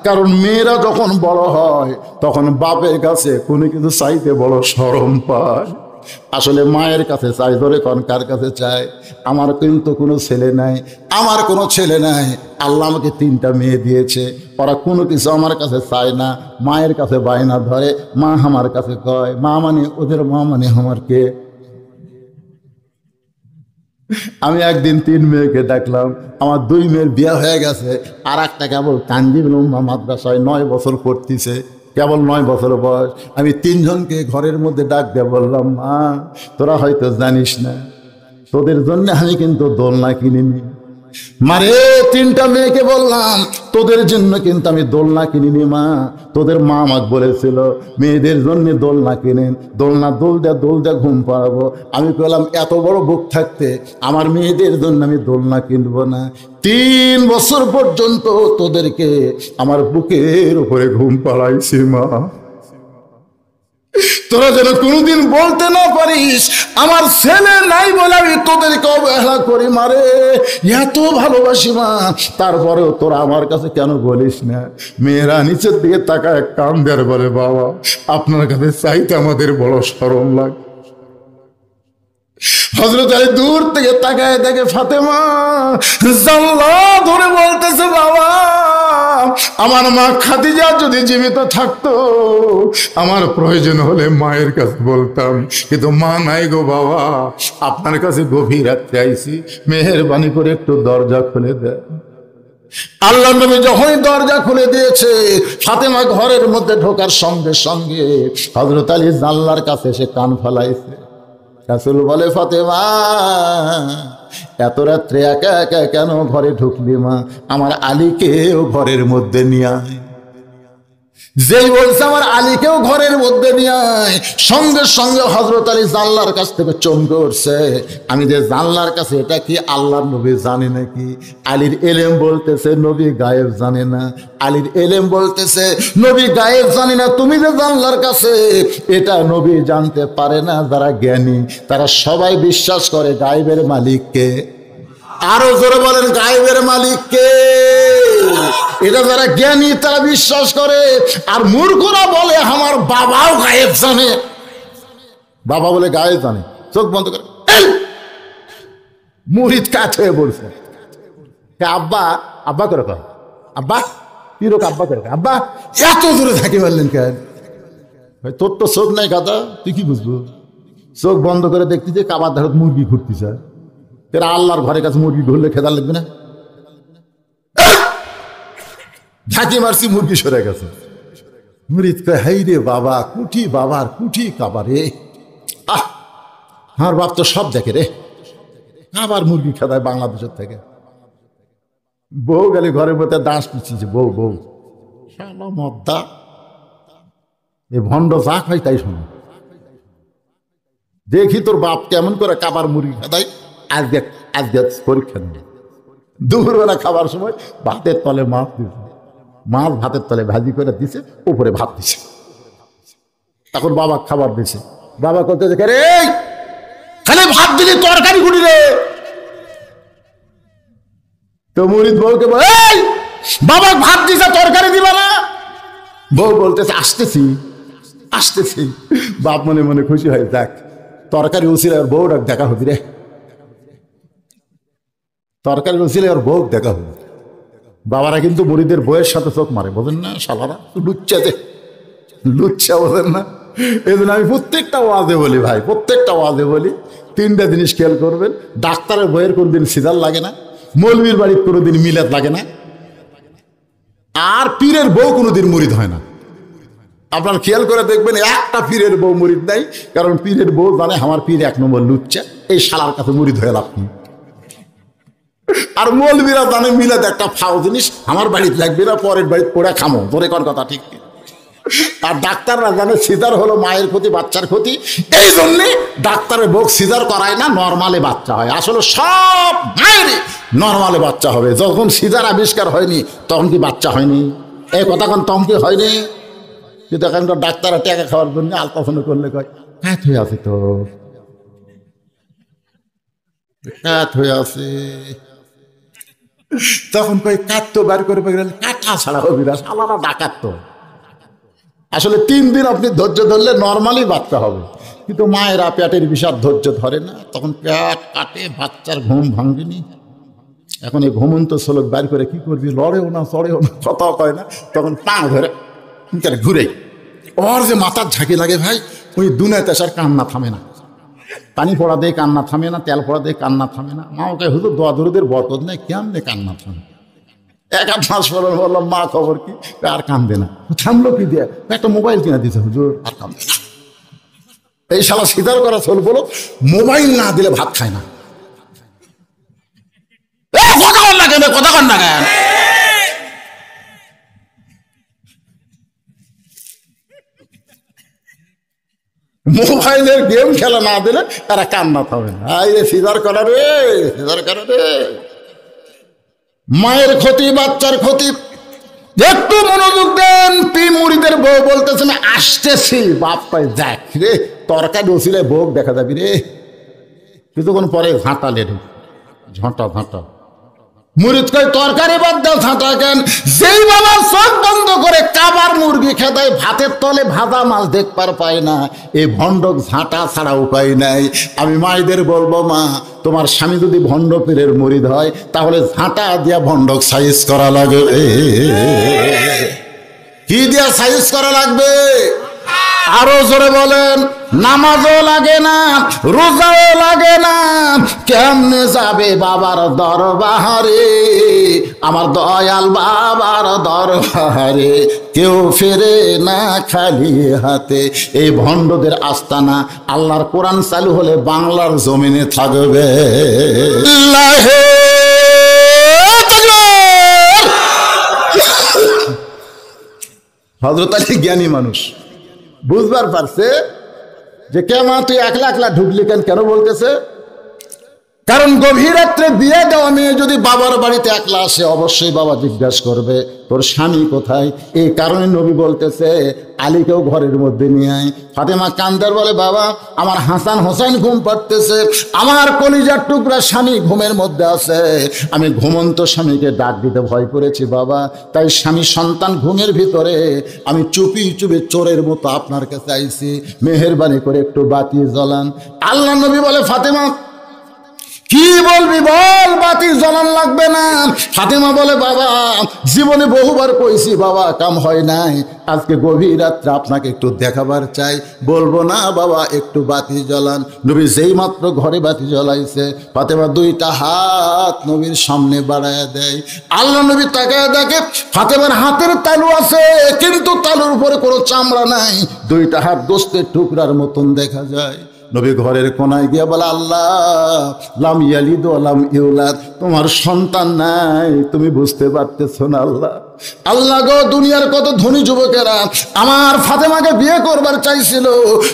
কারণ মেয়েরা যখন বড় হয় তখন বাপের কাছে কোনো কিছু চাইতে বড় শরম পায়। আসলে মায়ের কাছে চাই, ধরে কোন কার কাছে চায়? আমার কিন্তু কোনো ছেলে নাই, আমার কোনো ছেলে নাই, আল্লাহ আমাকে 3টা মেয়ে দিয়েছে, ওরা কোনো কিছু আমার কাছে চায় না, মায়ের কাছে বায়না ধরে, মা আমার কাছে কয়, মা মানে ওদের মা মানে আমার কে? আমি একদিন 3 মেয়েকে দেখলাম, আমার 2 মেয়ের বিয়ে হয়ে গেছে, আর একটা কেবল কাঞ্জিবুল উম্মাহ মাদ্রাসায় 9 বছর পড়তিছে, কেবল 9 বছর বয়স। আমি 3 জনকে ঘরের মধ্যে ডাক দিয়ে বললাম, মা তোরা হয়তো জানিস না, তোদের জন্য আমি কিন্তু দোলনা কিনিনি। মারে 3টা মেয়েকে বললাম, তোদের জন্য কিন্তু আমি দোলনা কিনিনি মা, তোদের মা আমাকে বলেছিল মেয়েদের জন্য দোলনা কিনেন, দোলনা দোল দেয়া ঘুম পাড়াবো। আমি বললাম এত বড় বুক থাকতে আমার মেয়েদের জন্য আমি দোলনা কিনবো না। 3 বছর পর্যন্ত তোদেরকে আমার বুকের উপরে ঘুম পাড়াইছি মা, তোরা যেন কোনোদিন বলতে না পারিস আমার ছেলে নাই বলে আমি তোদেরকে অবহেলা করি। মারে এত ভালোবাসি মা, তারপরেও তোরা আমার কাছে কেন বলিস না? মেয়েরা নিচের দিকে তাকায় কান দেয়ার বলে, বাবা আপনার কাছে চাইতে আমাদের বড় শরম লাগে। হযরত আলী দূর থেকে তাকায় দেখে ফাতেমা জানলা ধরে বলতেছে, বাবা আমার মা খাদিজা যদি জীবিত থাকতো আমার প্রয়োজন হলে মায়ের কাছে বলতাম, কিন্তু মা নাই গো বাবা, আপনার কাছে গভীর রাত্রে আইছি, মেহেরবানি করে একটু দরজা খুলে দেয়। আল্লাহ নবী যখনই দরজা খুলে দিয়েছে, ফাতেমা ঘরের মধ্যে ঢোকার সঙ্গে সঙ্গে হযরত আলী জানলার কাছে এসে কান ফেলাইছে। রাসূল বলে, ফাতেমা এত রাত্রে একা একা কেন ঘরে ঢুকলি মা? আমার আলীকেও ঘরের মধ্যে নিয়ে আয়। যেই বলছে আমার আলীকেও ঘরের মধ্যে নিয়ে আয়, সঙ্গে সঙ্গে হযরত আলী জানলার কাছ থেকে চমকে উঠছে। আমি যে জানলার কাছে, এটা কি আল্লাহর নবী জানে নাকি? আলীর এলেম বলতেছে নবী গায়েব জানে না, আলীর এলেম বলতেছে নবী গায়েব জানে না। তুমি যে জানলার কাছে, এটা নবী জানতে পারে না। যারা জ্ঞানী তারা সবাই বিশ্বাস করে গায়েবের মালিককে। আরো জোরে বলেন, গায়েবের মালিককে। এটা যারা জ্ঞানী তারা বিশ্বাস করে। আর মূর্খরা বলে আমার বাবাও গায়েব জানে। বাবা বলে গায়েব জানে, চোখ বন্ধ করে মুরিদ কাঠ হয়ে বলছে, আব্বা আব্বা করে কয়, আব্বা তিরক আব্বা করে কয়, আব্বা এত দূরে থাকি বললেন কেন? তোর তো চোখ নাই গাদা, তুই কি বুঝবো? চোখ বন্ধ করে দেখতেছে কাবার ধারে মুরগি ঘুরতেছে। এরা আল্লাহর ঘরের কাছে মুরগি ঘুরলে খেদার লাগবে না? ঝাঁকি মারছি, মুরগি সরে গেছে। মুরিদ কয়, হাই রে বাবা, কুঠি বাবার কুঠি কাবারে। আমার বাপ তো সব দেখে রে, আবার মুরগি খেদায় বাংলাদেশের থেকে। বউ গেলে ঘরের মধ্যে দাঁড় পিছিয়েছে, বউ বউ শালা মদ্দা, এ ভণ্ড যা খাই তাই শোনো। দেখি তোর বাপ কেমন করে কাবার মুরগি খেদায়, আজকে আজকে পরীক্ষা নেই। দুপুরবেলা খাবার সময় ভাতের তলে মাছ দিছে, মাছ ভাতের তলে ভাজি করে দিছে, উপরে ভাত দিছে। তখন বাবা খাবার দিছে, বাবা করতে দেখে রে খালি ভাত দিলি তরকারি গুলি রে। তো মুরিদ বউকে বলে, এই বাবা ভাত দিছে তরকারি দিবা না? বউ বলতেছে আসতেছি আসতেছি। বাপ মনে মনে খুশি হয়, দেখ তরকারি উচিলে আর বউ ডাক দেখা হবি রে, তরকারি উচিলে আর বউ দেখা হবি। বাবারা কিন্তু মুরিদের বউয়ের সাথে চোখ মারে, বোঝেন না? শালারা লুচ্চা, যে লুচ্চা বোঝেন না? এই জন্য আমি প্রত্যেকটা ওয়াজে বলি ভাই, প্রত্যেকটা ওয়াজে বলি 3টা জিনিস খেয়াল করবেন। ডাক্তারের বইয়ের কোনোদিন সিজার লাগে না, মৌলবীর বাড়ির কোনোদিন মিলাদ লাগে না, আর পীরের বউ কোনোদিন মুরিদ হয় না। আপনার খেয়াল করে দেখবেন একটা পীরের বউ মুরিদ নাই, কারণ পীরের বউ জানে আমার পীর 1 নম্বর লুচ্চা, এই শালার কাছে মুরিদ হয়ে লাভ নেই। আর মৌলবীরা জানে মিলাদ একটা ফাও জিনিস, আমার বাড়িতে লাগবে না, পরের বাড়িতে পড়ে খামো, ধরে কোন কথা ঠিক। আর ডাক্তাররা জানে সিজার হলো মায়ের ক্ষতি, বাচ্চার ক্ষতি, এই জন্যে ডাক্তারের বউ সিজার করায় না, নর্মালে বাচ্চা হয়। আসলে সব মায়ের নর্মালে বাচ্চা হবে। যখন সিজার আবিষ্কার হয়নি তখন কি বাচ্চা হয়নি? এই কথা কোন তখন কি হয়নি? কিন্তু এখানকার ডাক্তাররা টাকা খাওয়ার জন্য আলট্রাসাউন্ড করলে কয় কাঠ হয়ে আছে, তো কাঠ হয়ে আছে, তখন কই কাঠ তো বার করে কাটা ছাড়া হবি না, শালারা ডাকাত। তো আসলে 3 দিন আপনি ধৈর্য ধরলে নর্মালি বাচ্চা হবে, কিন্তু মায়েরা পেটের বিষাদ ধৈর্য ধরে না, তখন পেট কাটে, বাচ্চার ঘুম ভাঙেনি। এখন এই ঘুমন্ত শ্লোক বার করে কি করবি? লড়েও না, চড়েও না, কথাও কয় না, তখন পা ধরে ঘুরে ওর যে মাথার ঝাঁকি লাগে ভাই, ওই দুনিয়াতে আসার কান্না থামে না। পানি পড়া দিয়ে কান্না থামে না, তেল পড়া দিয়ে কান্না থামে না। মা ওকে হুজুর দোয়া দরুদের বরকত নেই, কেমনে কান্না থামে? 1-8 মাস পর বললাম মা খবর কি? আর কান্দে না। থামলো কি দিয়ে? একটা মোবাইল কিনা দিতে হুজুর, আর কান্দে না। এই শালা স্বীকার করা চল বলো, মোবাইল না দিলে ভাত খায় না। কথা কন না কেন, কথা কন না কেন? মোবাইলের গেম খেলা না দিলে তারা কান্না থামে না। সিজার করা রে, সিজার করা রে। মায়ের ক্ষতি, বাচ্চার ক্ষতি, একটু মনোযোগ দেন। পি মুড়িদের বউ বলতেছে না আসতেছি, বাপ পাই দেখ রে তরকারি ওসিলে বউ দেখা যাবি রে। কিছুক্ষণ পরে ঝাঁটালে রে, ঝাঁটা ঝাঁটা। মুরিদ কয় তরকারি বাদ দাও, ঝাঁটা কেন? যেই বাবা চোখ বন্ধ করে কাবার মুরগি খেদায়, ভাতের তলে ভাজা মাছ দেখবার পায় না, এই ভণ্ডক ঝাঁটা ছাড়া উপায় নাই। আমি মায়েদের বলবো, মা তোমার স্বামী যদি ভণ্ড পীরের মুরিদ হয়, তাহলে ঝাঁটা দিয়া ভণ্ডক সাইজ করা লাগবে। কি দিয়া সাইজ করা লাগবে? আরো জোরে বলেন। নামাজও লাগে না, রোজাও লাগে না, কেমনে যাবে বাবার দরবারে? আমার দয়াল বাবার দরবারে কেউ ফেরে না খালি হাতে। এই ভণ্ডদের আস্তানা আল্লাহর কোরআন চালু হলে বাংলার জমিনে থাকবে। হযরত আলী জ্ঞানী মানুষ, বুঝবার পারছে যে কেমন তুই একলা একলা ঢুকলি কেন? কেন বলতেছে? কারণ গভীর রাত্রে বিয়ে দেওয়া মেয়ে যদি বাবার বাড়িতে একলা আসে, অবশ্যই বাবা জিজ্ঞাসা করবে তোর স্বামী কোথায়। এই কারণে নবী বলতেছে আলীকেও ঘরের মধ্যে নিয়ে আয়। ফাতেমা কান্দার বলে, বাবা আমার হাসান হোসেন ঘুম পাড়তেছে, আমার কলিজার টুকরা স্বামী ঘুমের মধ্যে আছে, আমি ঘুমন্ত স্বামীকে ডাক দিতে ভয় করেছি বাবা, তাই স্বামী সন্তান ঘুমের ভিতরে আমি চুপি চুপি চোরের মতো আপনার কাছে আইছি, মেহেরবানি করে একটু বাতি জ্বলান। আল্লাহ নবী বলে, ফাতেমা কি বলবি বল, বাতি জ্বলান লাগবে না। ফাতেমা বলে, বাবা জীবনে বহুবার কইছি বাবা, কাম হয় নাই, আজকে গভীর রাত্রে আপনাকে একটু দেখাবার চাই। বলবো না বাবা, একটু বাতি জ্বলান। নবী যেই মাত্র ঘরে বাতি জ্বলাইছে, ফাতেমা 2টা হাত নবীর সামনে বাড়ায় দেয়। আল্লাহ নবী তাকায় দেখে ফাতেমার হাতের তালু আছে, কিন্তু তালুর উপরে কোনো চামড়া নাই, 2টা হাত গোস্তের টুকরার মতন দেখা যায়। নবী ঘরের কোনায় গিয়ে বলে, আল্লাহ লাম ইয়ালিদ ওয়া লাম ইউলাদ, তোমার সন্তান নাই, তুমি বুঝতে পারতেছো না আল্লাহ। আল্লাহ গো, দুনিয়ার কত ধনী যুবকেরা আমার ফাতেমাকে বিয়ে করবার চাইছিল,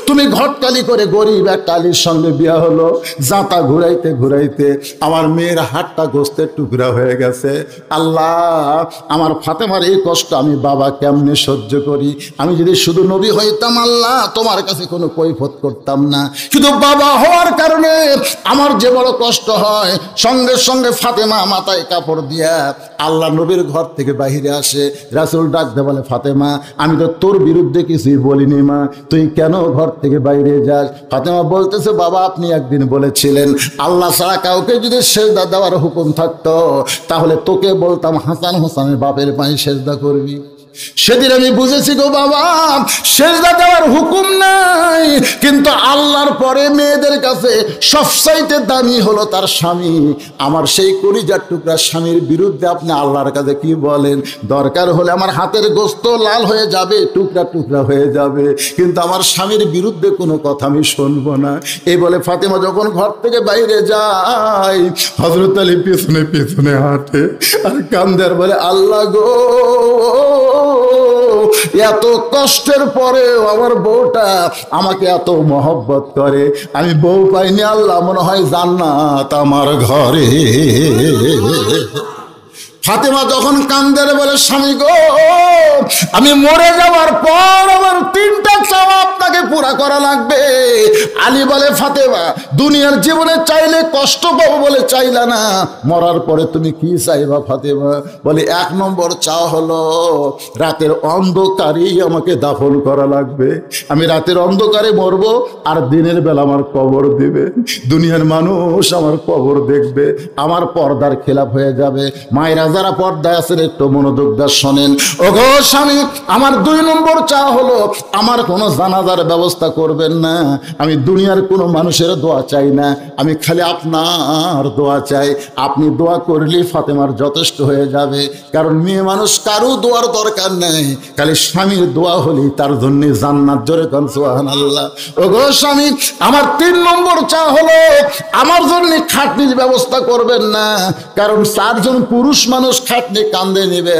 তুমি ঘটকালি করে গরিব একটা আলীর সঙ্গে বিয়ে হলো। জাঁতা ঘুরাইতে ঘুরাইতে আমার মেয়ের হাতটা গোস্তের টুকরা হয়ে গেছে। আল্লাহ আমার ফাতেমার এই কষ্ট আমি বাবা কেমনে সহ্য করি? আমি যদি শুধু নবী হইতাম আল্লাহ, তোমার কাছে কোনো কৈফত করতাম না, শুধু বাবা হওয়ার কারণে আমার যে বড় কষ্ট হয়। সঙ্গে সঙ্গে ফাতেমা মাথায় কাপড় দিয়া আল্লাহ নবীর ঘর থেকে বাহিরে আসে। রাসূল ডাকতে বলে, ফাতেমা আমি তো তোর বিরুদ্ধে কিছুই বলিনি মা, তুই কেন ঘর থেকে বাইরে যাস? ফাতেমা বলতেছে, বাবা আপনি একদিন বলেছিলেন আল্লাহ ছাড়া কাউকে যদি সেজদা দেওয়ার হুকুম থাকতো, তাহলে তোকে বলতাম হাসান হোসেনের বাপের পায়ে সেজদা করবি। সেদিন আমি বুঝেছি গো বাবা, সেজদা দেওয়ার হুকুম নাই, কিন্তু আল্লাহর পরে মেয়েদের কাছে সবচাইতে দামি হলো তার স্বামী। আমার সেই কলিজার টুকরা স্বামীর বিরুদ্ধে আপনি আল্লাহর কাছে কি বলেন? দরকার হলে আমার হাতের গোস্ত লাল হয়ে যাবে, টুকরা টুকরা হয়ে যাবে, কিন্তু আমার স্বামীর বিরুদ্ধে কোনো কথা আমি শুনবো না। এই বলে ফাতেমা যখন ঘর থেকে বাইরে যায়, হযরত আলী পিছনে পিছনে হাঁটে আর কান্দে আর বলে, আল্লাহ গো, এত কষ্টের পরেও আমার বউটা আমাকে এত মহব্বত করে, আমি বউ পাইনি আল্লাহ, মনে হয় জান্নাত আমার ঘরে। ফাতেমা যখন কান্দের বলে, স্বামী গো আমি মরে যাওয়ার পর আমার 3টা চাওয়া আপনাকে পুরা করা লাগবে। আলী বলে, ফাতেমা দুনিয়ার জীবনে চাইলে কষ্ট পাবো বলে চাইলা না, মরার পরে তুমি কি চাইবা? ফাতেমা বলে, 1 নম্বর চাওয়া হলো রাতের অন্ধকারেই আমাকে দাফন করা লাগবে। আমি রাতের অন্ধকারে মরবো আর দিনের বেলা আমার কবর দিবে, দুনিয়ার মানুষ আমার কবর দেখবে, আমার পর্দার খেলাফ হয়ে যাবে। মায়েরা যারা পর্দায় আছেন একটু মনোযোগ দিয়ে শোনেন। ওগো স্বামী, আমার 2 নম্বর চাওয়া হলো আমার কোনো জানাজার ব্যবস্থা করবেন না। আমি দুনিয়ার কোনো মানুষের দোয়া চাই না, আমি খালি আপনার দোয়া চাই। আপনি দোয়া করলেই ফাতেমার যথেষ্ট হয়ে যাবে, কারণ মেয়ে মানুষ কারো দোয়ার দরকার নেই, খালি স্বামীর দোয়া হলেই তার জন্য জান্নাত। জোরে কোন সুবহানাল্লাহ। ওগো স্বামী, আমার 3 নম্বর চাওয়া হলো আমার জন্য খাটনির ব্যবস্থা করবেন না, কারণ 4 জন পুরুষ মানুষ খাটনি কান্দে নেবে।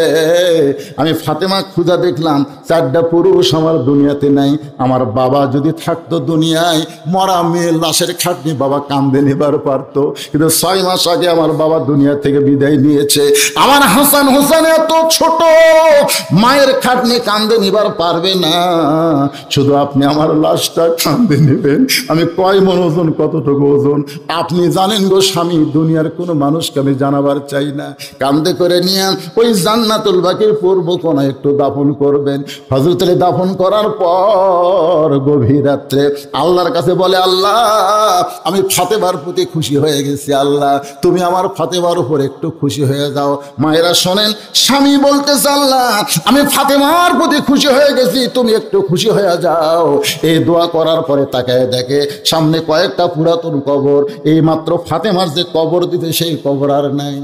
আমি ফাতেমা খুঁজা দেখলাম 4টা পুরুষ আমার দুনিয়াতে নাই। আমার বাবা যদি থাকতো দুনিয়ায়, মরা মেয়ে লাশের খাটনি বাবা কান্দে নেবার পারতো, কিন্তু 6 মাস আগে আমার বাবা দুনিয়া থেকে বিদায় নিয়েছে। আমার হাসান হোসেন এত ছোট, মায়ের খাটনি কান্দে নিবার পারবে না, শুধু আপনি আমার লাশটা কান্দে নেবেন। আমি কয় মন ওজন, কতটুকু ওজন আপনি জানেন গো স্বামী, দুনিয়ার কোনো মানুষকে আমি জানাবার চাই না। কান্দে করে নিয়ে ওই জান্নাতুল বাকির পূর্ব কোণায় একটু দাফন করবেন। হযরত আলী দাফন করার পর গভীর রাত্রে আল্লাহর কাছে বলে, আল্লাহ আমি ফাতেমার প্রতি খুশি হয়ে গেছি, আল্লাহ তুমি আমার ফাতেমার উপর একটু খুশি হয়ে যাও। মায়েরা শোনেন, স্বামী বলতেছে, আল্লাহ আমি ফাতেমার প্রতি খুশি হয়ে গেছি, তুমি একটু খুশি হয়ে যাও। এই দোয়া করার পরে তাকায় দেখে সামনে কয়েকটা পুরাতন কবর, এই মাত্র ফাতেমার যে কবর দিতে সেই কবর আর নাই।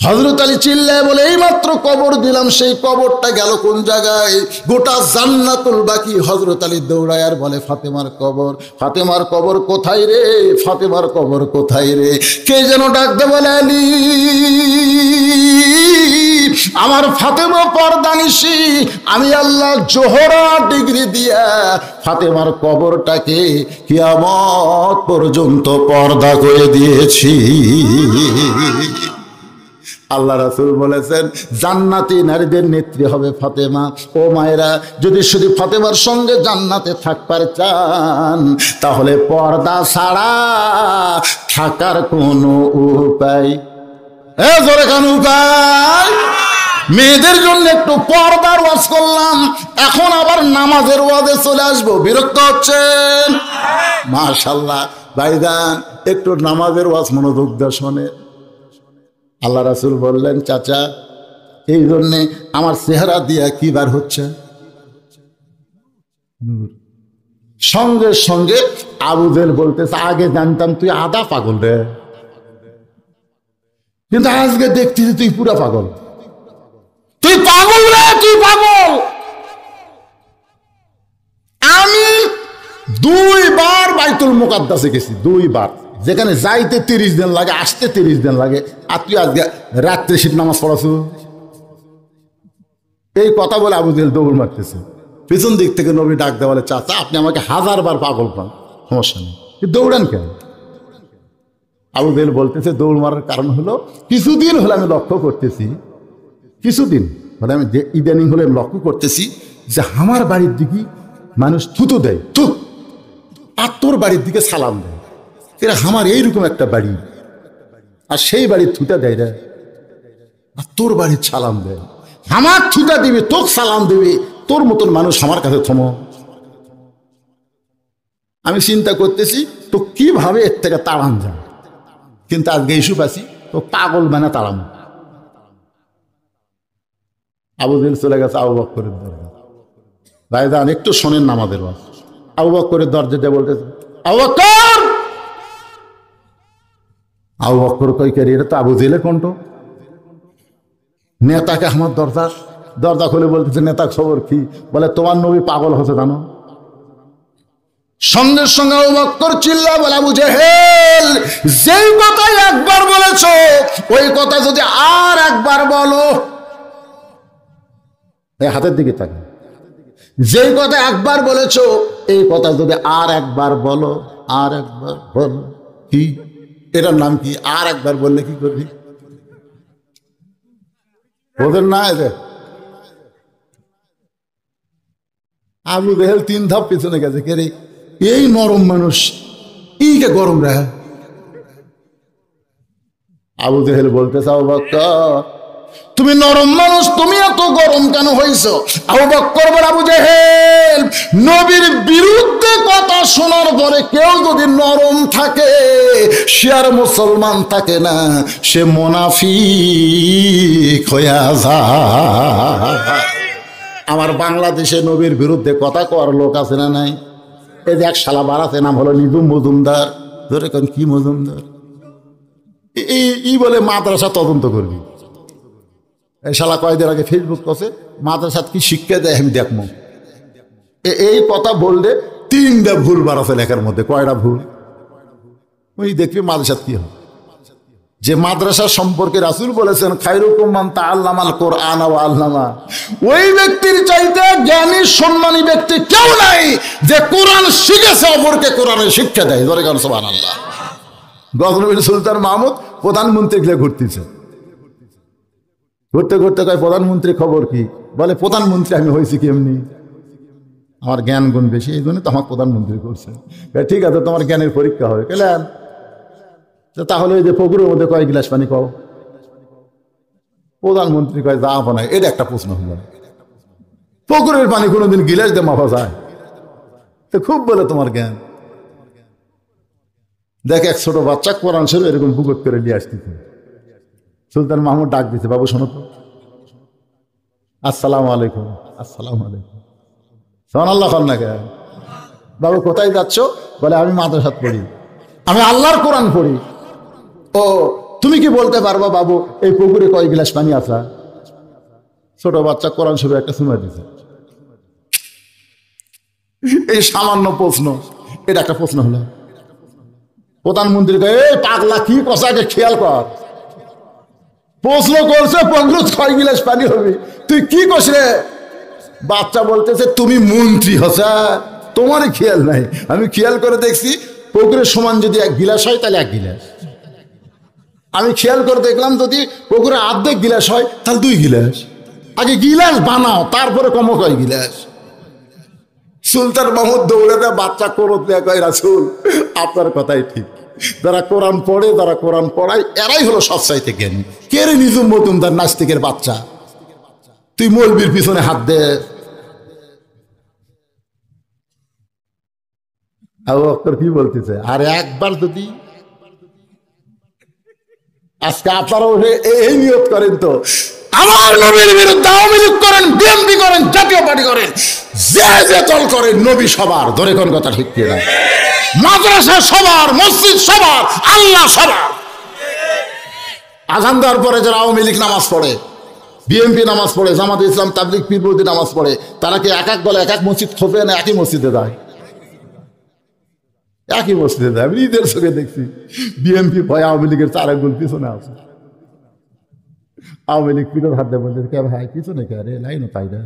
হযরত আলী চিল্লায় বলে, এই মাত্র কবর দিলাম, সেই কবরটা গেল কোন জায়গায়? গোটা জান্নাতুল বাকি। হযরত আলী দৌড়ায় আর বলে, ফাতেমার কবর, ফাতেমার কবর কোথায় রে, ফাতেমার কবর কোথায় রে? কে যেন ডাকতে বলে, আলী আমার ফাতেমা পর্দানিশি, আমি আল্লাহ জোহরা ডিগ্রি দিয়া ফাতেমার কবরটাকে কিয়ামত পর্যন্ত পর্দা করে দিয়েছি। আল্লাহ রাসূল বলেছেন, জান্নাতি নারীদের নেত্রী হবে ফাতেমা। ও মায়েরা, যদি শুধু ফাতেমার সঙ্গে জান্নাতে থাকবার চান, তাহলে পর্দা ছাড়া থাকার কোনো উপায়, জোরে কোন উপায়? মেয়েদের জন্য একটু পর্দার ওয়াজ করলাম, এখন আবার নামাজের ওয়াজে চলে আসবো। বিরক্ত হচ্ছেন? মাশাআল্লাহ ভাইজান, একটু নামাজের ওয়াজ মনোযোগ দিয়ে শোনে। আল্লাহ রাসূল বললেন, চাচা এই জন্যে আমার চেহারা দিয়া কি বার হচ্ছে? সঙ্গে সঙ্গে আবু জেহেল বলতেছে, আগে জানতাম তুই আধা পাগল রে, কিন্তু আজকে দেখতেছি তুই পুরা পাগল। তুই পাগল রে, তুই পাগল। আমি 2 বার বাইতুল মুকাদ্দাসে গেছি, 2 বার, যেখানে যাইতে 30 দিন লাগে, আসতে 30 দিন লাগে, আর তুই আজকে রাত্রে শীত নামাজ পড়াছো। এই কথা বলে আবু জেহেল দৌড় মারতেছে। পিছন দিক থেকে নবী ডাক দেওয়া বলে, চাচা আপনি আমাকে 1000 বার পাগল পান, সমস্যা নেই, দৌড়ান কেন? আবু জেহেল বলতেছে, দৌড় মারার কারণ হলো কিছুদিন হলে আমি লক্ষ্য করতেছি, কিছুদিন মানে আমি ইদানিং হলে লক্ষ্য করতেছি যে আমার বাড়ির দিকে মানুষ থুতু দেয়, থু, আর তোর বাড়ির দিকে সালাম দেয়। এরা আমার এইরকম একটা বাড়ি, আর সেই বাড়ির থুতা দেয় রে, আর তোর বাড়ির সালাম দেয়। আমার থুতা দিবে, তোর সালাম দেবে, তোর মতন মানুষ আমার কাছে থমো। আমি চিন্তা করতেছি তো কিভাবে এর থেকে তাড়ান যায়, কিন্তু আজকে ইস্যু পাচ্ছি তো পাগল মানে তাড়ানো। আবু জেহেল চলে গেছে আবু বকরের দরজা। ভাইজান একটু শোনেন না আমাদের ওয়াজ। আবু বকরের দরজাটা বলতেছে, আবু বকর, আবু বকর কই করি, এটা তো আবু জেহেলের কণ্ঠ। নেতাকে আমার দরজা খুলে বলতেছে, নেতা খবর কি? বলে তোমার নবী পাগল হচ্ছে জানো। সঙ্গে সঙ্গে আবু বকর চিল্লা বলে, আবু জেহেল যেই কথা একবার বলেছো ওই কথা যদি আর একবার বলো, এই হাতের দিকে থাকে, যেই কথা একবার বলেছো এই কথা যদি আর একবার বলো, আর একবার বলো। কি এটার নাম কি? আর একবার বললে কি করবি? ওদের না এদের। আবু জেহেল 3 ধাপ পিছনে গেছে, কে রে এই নরম মানুষ, ইকে গরম রে। আবু জেহেল বলতেছে, আবু বকর তুমি নরম মানুষ, তুমি এত গরম কেন হইছো? আবু বকর বলে, আবু জেহেল, নবীর বিরুদ্ধে কথা শোনার পরে কেউ যদি নরম থাকে সে আর মুসলমান থাকে না, সে মুনাফিক হইয়া যায়। আমার বাংলাদেশে নবীর বিরুদ্ধে কথা কওয়ার লোক আছে না নাই? এই যে এক শালা বার আছে, নাম হলো নিজুম মজুমদার। ধরে কোন কি মজুমদার, এই বলে মাদ্রাসা তদন্ত করবি। এই শালা কয়েকদিন আগে ফেসবুক করছে মাদ্রাসা কি শিক্ষা দেয় আমি দেখবো। এই কথা বললে 3টা ভুল বাড়াছে লেখার মধ্যে। কয়টা ভুল? ওই দেখবি মাদ্রাসা কি হয়। যে মাদ্রাসা সম্পর্কে রাসূল বলেছেন খায়রুকুম মান তাআল্লামাল কুরআন ওয়া আল্লামা, ওই ব্যক্তির চাইতে জ্ঞানী সম্মানী ব্যক্তি কেউ নাই যে কোরআন শিখেছে অপরকে কোরআনের শিক্ষা দেয়। জোরে বলেন সুবহানাল্লাহ। গজনবী সুলতান মাহমুদ প্রধানমন্ত্রী গিয়ে ঘুরতেছে, ঘুরতে ঘুরতে কয় প্রধানমন্ত্রী খবর কি? বলে প্রধানমন্ত্রী আমি হয়েছি কেমনি, আমার জ্ঞান গুণ বেশি, এই জন্য তো আমার প্রধানমন্ত্রী করছে। ঠিক আছে, তোমার জ্ঞানের পরীক্ষা হবে। কেলেন? তাহলে ওই যে পুকুরের মধ্যে কয় গিলাস পানি খাও? প্রধানমন্ত্রী কয় যা বানায়। এটা একটা প্রশ্ন হলো, পুকুরের পানি কোনোদিন গিলাস দিয়ে মাপা যায়? তো খুব বলে তোমার জ্ঞান। দেখ এক ছোট বাচ্চা কোরআন শরীফ এরকম পুকুর করে নিয়ে আসতেছে। সুলতান মাহমুদ ডাক দিচ্ছে, বাবু শোনো তো। আসসালামু আলাইকুম। আসসালামু আলাইকুম। সুবহানাল্লাহ খান না কে? বাবু কোথায় যাচ্ছ? বলে আমি মাদ্রাসাত পড়ি, আমি আল্লাহর কোরআন পড়ি। ও তুমি কি বলতে পারবা বাবু এই পুকুরে কয় গিলাস পানি আসা? ছোট বাচ্চা কোরআন শরীফ একটা শুনে দিছে। এই সামান্য প্রশ্ন, এটা একটা প্রশ্ন হলো। প্রধানমন্ত্রী কয় এই পাগলা কি কষাকে খেয়াল কর, প্রশ্ন করছে পুকুরে কয় গিলাস পানি হবে, তুই কি কস রে? বাচ্চা বলতেছে তুমি মন্ত্রী হসা, তোমারই খেয়াল নাই। আমি খেয়াল করে দেখছি পুকুরের সমান যদি 1 গিলাস হয় তাহলে 1 গিলাস। আমি খেয়াল করে দেখলাম যদি পুকুরে 1/2 গিলাস হয় তাহলে 2 গিলাস। আগে গিলাস বানাও তারপরে কমো কয় গিলাস। সুলতান মাহমুদ দৌড়ে দেয়, বাচ্চা করত দেয়া কয় রাসূল আপনার কথাই ঠিক। যারা কোরআন পড়ে, যারা কোরআন পড়ায় এরাই হলো সবচাইতে জ্ঞানী। কে রে নিজুম মজুমদার নাস্তিকের বাচ্চা, তুই মৌলবীর পিছনে হাত দে। আবু বকর কি বলতেছে? আর একবার যদি আজকে আপনারাও এই নিয়ত করেন তো আমার নবীর বিরুদ্ধে আওয়ামী লীগ করেন, বিএনপি করেন, জাতীয় পার্টি করেন, যে যে দল করেন, নবী সবার। ধরে কোন কথা ঠিক কিনা? মাদ্রাসা সবার, মসজিদ সবার, আল্লাহ সবার। আজান দেওয়ার পরে যারা আওয়ামী লীগ নামাজ পড়ে, বিএনপি নামাজ পড়ে, জামাত ইসলাম, তাবলিগ, পীরপন্থী নামাজ পড়ে, তারা কি এক এক দলে এক এক মসজিদ খোঁজে না একই মসজিদে যায়? একই মসজিদে যায়। আমি নিজের চোখে দেখছি বিএনপি ভয় আওয়ামী লীগের 4 আঙ্গুল পিছনে আছে। আওয়ামী লীগ পিছনে হাত দেয়, বলতে কে ভাই পিছনে কে রে লাইন তাই না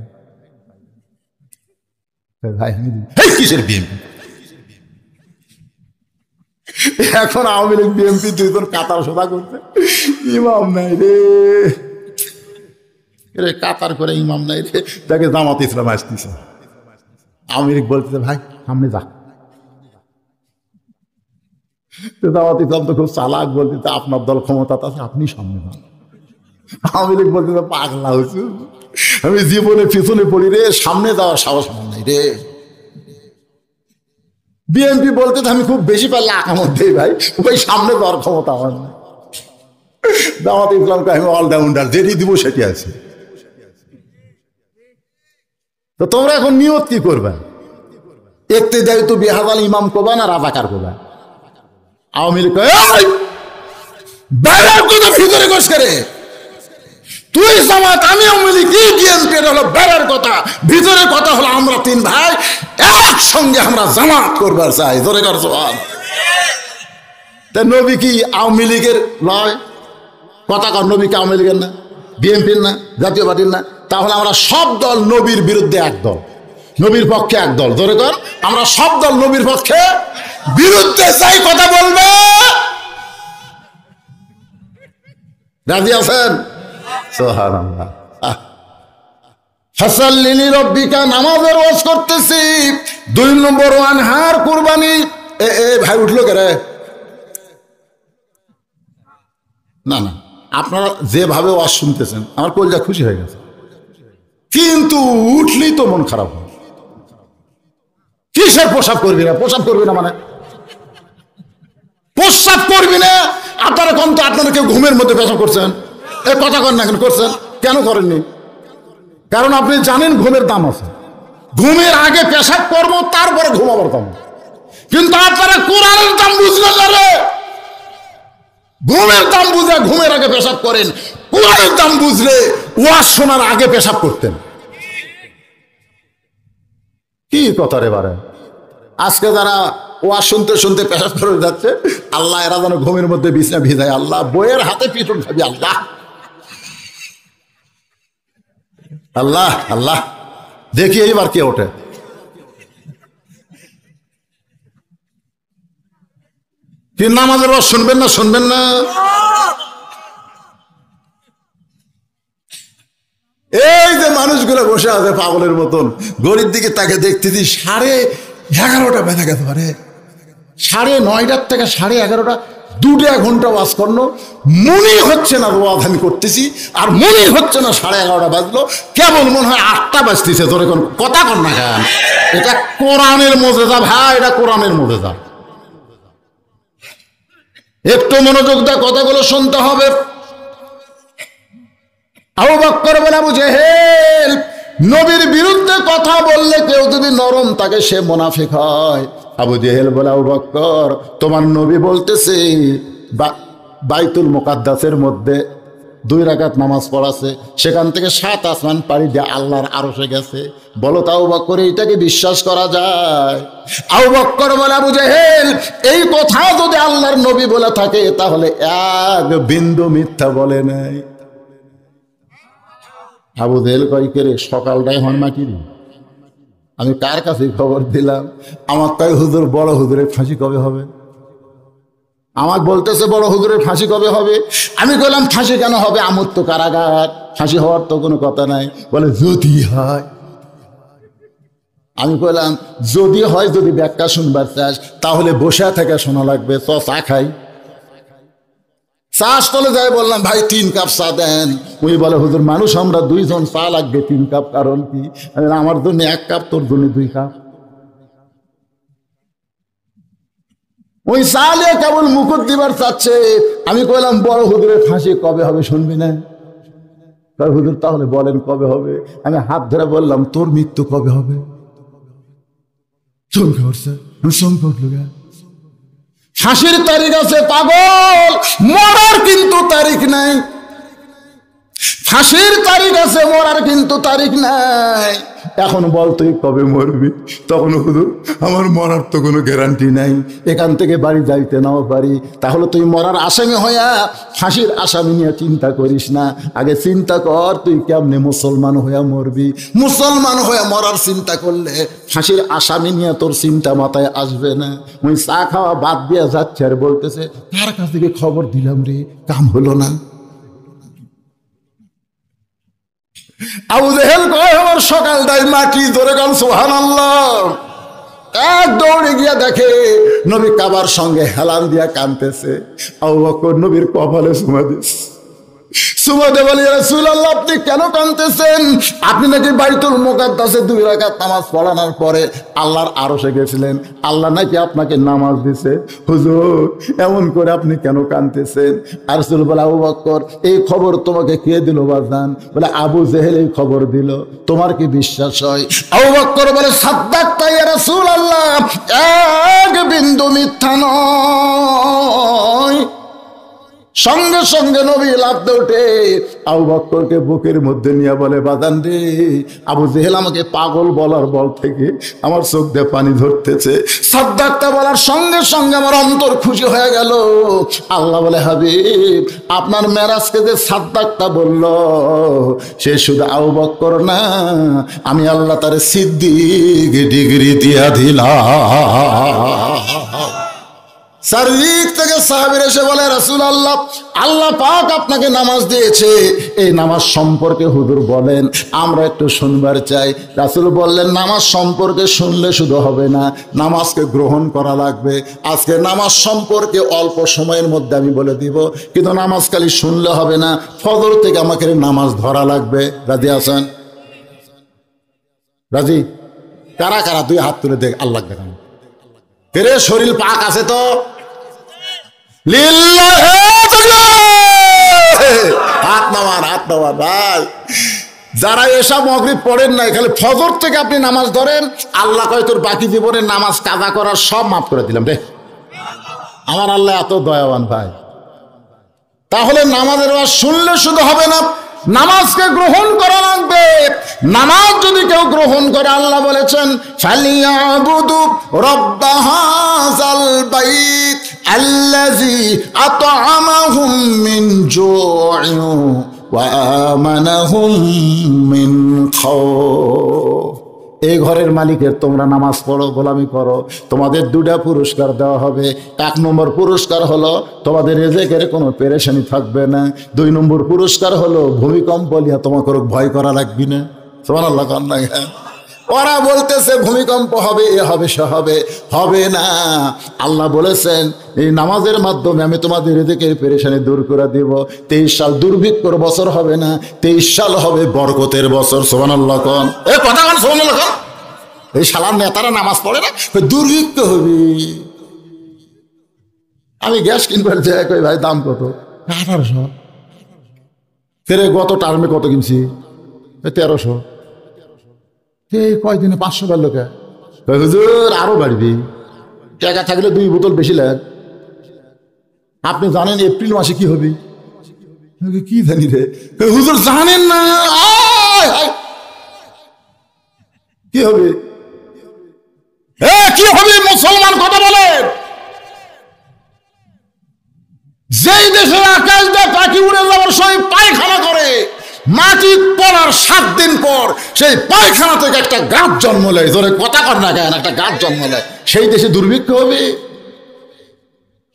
ভাই কিসের বিএনপি? এখন আওয়ামী লীগ বিএনপি 2জন কাতার সোজা করছে, ইমাম নাই রে, কাতার করে ইমাম নাই রে, তাকে জামাত ইসলাম আসতেছে। আওয়ামী লীগ বলতেছে ভাই সামনে যা। জামাত ইসলাম তো খুব চালাক, বলতেছে আপনার দল ক্ষমতা আছে, আপনি সামনে যান। আওয়ামী লীগ বলতেছে পাগলা হয়েছে, আমি জীবনে পিছনে পড়ি রে, সামনে যাওয়ার সাহস আমার নাই রে। বিএনপি বলতে আমি খুব বেশি পারলে আকামত দেই ভাই, ওই সামনে যাওয়ার ক্ষমতা আমার নাই। জামাত ইসলামকে আমি অলরাউন্ডার, যেটি দিব সেটি আছে। তো তোমরা এখন নিয়ত কি করবে? একতে দেয় তো বিহাজাল ইমাম কোবা না রাজাকার কোবা? আওয়ামী লীগ ভিতরে কোষ করে তুই জামাত আমি আওয়ামী লীগ বিএনপি, হলো বেড়ার কথা, ভিতরের কথা হলো আমরা 3 ভাই একসঙ্গে আমরা জামাত করবার চাই। ধরে করছো নবী কি আওয়ামী লীগের নয়? কথা কর, নবী কি আওয়ামী লীগের না, বিএনপির না, জাতীয় পার্টির না? তাহলে আমরা সব দল নবীর বিরুদ্ধে এক দল, নবীর পক্ষে এক দল। ধরে কর আমরা সব দল নবীর পক্ষে, বিরুদ্ধে চাই কথা বলবে। রাজি আছেন? সুবহানাল্লাহ। ফাসাল্লি রাব্বিকা, নামাজের ওয়াজ করতেছি। 2 নম্বর আনহার কুরবানি। এ ভাই উঠলো কে রে? না না আপনারা যেভাবে ওয়াজ শুনতেছেন আমার কলজা খুশি হয়ে গেছে, কিন্তু উঠলেই তো মন খারাপ হয়। কিসের প্রসাব করবি না? প্রসাব করবি না মানে প্রসাব করবি না? আপনারা কম তো, আপনারা কেউ ঘুমের মধ্যে পেশাব করছেন? এ কথা কন না, কেন করছেন? কেন করেননি? কারণ আপনি জানেন ঘুমের দাম আছে। ঘুমের আগে পেশাব করবো, তারপরে ঘুমাবার দাম। কিন্তু আপনারা কোরআনের দাম বুঝলেন না রে। ঘুমের দাম বুঝে ঘুমের আগে পেশাব করেন, কোরআনের দাম বুঝলে ওয়াজ শোনার আগে পেশাব করতেন। কি কথা রে বারে? আজকে যারা ওয়াজ শুনতে শুনতে পেশাব করে যাচ্ছে, আল্লাহ এরা যেন ঘুমের মধ্যে বিছনা ভিজায়। আল্লাহ বইয়ের হাতে পিটন খাবি। আল্লাহ আল্লাহ আল্লাহ, দেখি এইবার কে ওঠে। কি নামাজের ওয়াজ শুনবেন না? শুনবেন না? এই যে মানুষগুলো বসে আছে পাগলের মতন, গরিব দিকে তাকে দেখতেছি 11:30 বেজে গেছে পারে, 9:30 থেকে 11:30, 2 ঘন্টা ওয়াজ করলো। মনে হচ্ছে না ওয়াজ আমি করতেছি, আর মনে হচ্ছে না 11:30 বাজলো, কেবল মনে হয় 8টা বাজতেছে। তোর এখন কথা কর না কেন? এটা কোরআনের মুজিজা ভাই, এটা কোরআনের মুজিজা। একটু মনোযোগ দিয়ে কথাগুলো শুনতে হবে। আবু বকর বলে, আবু জেহেল নবীর বিরুদ্ধে কথা বললে কেউ যদি নরম তাকে সে মুনাফিক হয়। আবু জেহেল বলে, আবু বকর তোমার নবী বলতেছে বাইতুল মুকাদ্দাসের মধ্যে 2 রাকাত নামাজ পড়াছে, সেখান থেকে 7 আসমান পাড়ি দিয়ে আল্লাহর আরশে গেছে। বলো তো আবু বকর, এইটাকে বিশ্বাস করা যায়? আবু বকর বলে, আবু জেহেল এই কথা যদি আল্লাহর নবী বলে থাকে তাহলে এক বিন্দু মিথ্যা বলে নাই। আবু জেহেল কয়, কে রে সকালটাই হন মাটি, আমি কার কাছে খবর দিলাম? আমার তাই হুজুর, বড় হুজুরের ফাঁসি কবে হবে? আমাকে বলতেছে বড় হুজুরের ফাঁসি কবে হবে? আমি বললাম ফাঁসি কেন হবে? আমার তো কারাগার, ফাঁসি হওয়ার তো কোনো কথা নাই। বলে যদি হয়। আমি বললাম যদি হয়, যদি ব্যাখ্যা শুনবার চাস তাহলে বসে থেকে শোনা লাগবে, চা খাই। চা স্টলে যাই, বললাম ভাই 3 কাপ চা দেন। উনি বলে হুজুর মানুষ আমরা 2 জন, চা লাগবে 3 কাপ, কারণ কি? আমার জন্য 1 কাপ, তোর জন্য 2 কাপ। ওই চা নিয়ে কেবল মুকুট দিবার চাচ্ছে। আমি কইলাম বড় হুজুরের ফাঁসি কবে হবে শুনবি না? হুজুর তাহলে বলেন কবে হবে? আমি হাত ধরে বললাম তোর মৃত্যু কবে হবে? ফাঁসির তারিখ আছে পাগল, মরার কিন্তু তারিখ নাই। ফাঁসির তারিখ আছে, মরার কিন্তু তারিখ নাই। এখন বল তুই কবে মরবি? তখন হুজুর আমার মরার তো কোনো গ্যারান্টি নাই, এখান থেকে বাড়ি যাইতে নাও পারি। তাহলে তুই মরার আসামি হইয়া ফাঁসির আসামি নিয়ে চিন্তা করিস না, আগে চিন্তা কর তুই কেমনে মুসলমান হইয়া মরবি। মুসলমান হইয়া মরার চিন্তা করলে ফাঁসির আসামি নিয়ে তোর চিন্তা মাথায় আসবে না। ওই চা খাওয়া বাদ দিয়ে যাচ্ছে আর বলতেছে তার কাছ থেকে খবর দিলাম রে, কাম হলো না। আবু জেহেল কয় আমার সকালটাই মাটি, ধরে গেল সুবহানাল্লাহ। এক দৌড়ে গিয়া দেখে নবী কাবার সঙ্গে হেলান দিয়া কাঁদতেছে। আবু বকর নবীর কপালে চুমা দিছে। চুমা দিয়ে বলে রাসূলুল্লাহ আপনি কেন কাঁদতেছেন? আপনি নাকি বাইতুল মুকাদ্দাসে 2 রাকাত নামাজ পড়ানোর পরে আল্লাহর আরশে গেছিলেন, আল্লাহ নাকি আপনাকে নামাজ দিছে। হুজুর এমন করে আপনি কেন কাঁদতেছেন? আর রাসূল বলে আবু বকর এই খবর তোমাকে কে দিল বাজান? বলে আবু জেহেল এই খবর দিল। তোমার কি বিশ্বাস হয়? আবু বকর বলে সাদ্দাকতা ইয়া রাসূলুল্লাহ, এক বিন্দু মিথ্যা নয়। সঙ্গে সঙ্গে নবী লাফতে উঠে আবু বকরকে বুকের মধ্যে নিয়ে বলে বাজান রে, আবু জেহেল আমাকে পাগল বলার বল থেকে আমার চোখ দিয়ে পানি ধরতেছে। সাদ্দাকতা বলার সঙ্গে সঙ্গে আমার অন্তর খুশি হয়ে গেল। আল্লাহ বলে হাবিব আপনার মেরাজকে যে সাদ্দাকতা বলল সে শুধু আবু বকর না, আমি আল্লাহ তার সিদ্দিক ডিগ্রি দিয়া দিলাম। চারদিক থেকে সাহাবীরা এসে বলে, রাসূলুল্লাহ, আল্লাহ পাক আপনাকে নামাজ দিয়েছে, এই নামাজ সম্পর্কে হুজুর বলেন, আমরা একটু শুনবার চাই। রাসূল বললেন, নামাজ সম্পর্কে শুনলে শুধু হবে না, নামাজকে গ্রহণ করা লাগবে। আজকে নামাজ সম্পর্কে অল্প সময়ের মধ্যে আমি বলে দিব, কিন্তু নামাজ খালি শুনলে হবে না, ফজর থেকে আমাকে নামাজ ধরা লাগবে। রাজি আছেন? রাজি? কারা কারা দুই হাত তুলে দেখ, আল্লাহ দেখান। রে শরীর পাক আছে তো? হাত নামান, হাত নামান ভাই। যারা এসব মাগরিব পড়েন নাই, খালি ফজর থেকে আপনি নামাজ ধরেন, আল্লাহ কয় তোর বাকি জীবনের নামাজ কাজা করার সব মাফ করে দিলাম রে। আমার আল্লাহ এত দয়াবান ভাই। তাহলে নামাজের ওয়াজ শুনলে শুধু হবে না, নামাজকে গ্রহণ করা লাগবে। নামাজ যদি কেউ গ্রহণ করে, আল্লাহ বলেছেন, ফালিয়াবুদু রাব্বা হাযাল বাইত আল্লাযী আত'আমাহুম মিন জু'ইন ওয়া আমানাহুম মিন খাউফ। এই ঘরের মালিকের তোমরা নামাজ পড়ো, গোলামি করো, তোমাদের দুটা পুরস্কার দেওয়া হবে। 1 নম্বর পুরস্কার হলো তোমাদের রিজিকের কোনো পেরেশানি থাকবে না। 2 নম্বর পুরস্কার হলো ভূমিকম্প লিয়া তোমাকে ভয় করা লাগবে না। সুবহানাল্লাহ। ওরা বলতেছে ভূমিকম্প হবে, এ হবে, সে হবে, হবে না। আল্লাহ বলেছেন, এই নামাজের মাধ্যমে আমি তোমাদের রিজিকের পেরেশানি দূর করে দেব। 23 সাল দুর্ভিক্ষর বছর হবে না, 23 সাল হবে বরকতের বছর। সুবহানাল্লাহ। কোন এ কথা কোন? সুবহানাল্লাহ। কোন এই শালার নেতারা নামাজ পড়ে না, দুর্ভিক্ষ হবে। আমি গ্যাস কিনবার যাই, কই ভাই দাম কত? 1800। ফেরে গত টার্মে কত কিনছি? 1300। এই কয়দিনে 500 বাড়লো কে? হুজুর আরো বাড়বি, টাকা থাকলে 2 বোতল বেশি লাগ। আপনি জানেন এপ্রিল মাসে কি হবে? কি জানি রে হুজুর, জানেন না? কি হবে? কি হবে? মুসলমান কথা বলেন। যেই দেশের আকাশ দিয়ে পাখি উড়ে যাওয়ার সময় পায়খানা করে, মাটি পড়ার 7 দিন পর সেই পায়খানা থেকে একটা গাছ জন্ম নেয়। ধরে কথা কর না কেন? একটা গাছ জন্ম নেয়। সেই দেশে দুর্ভিক্ষ হবে?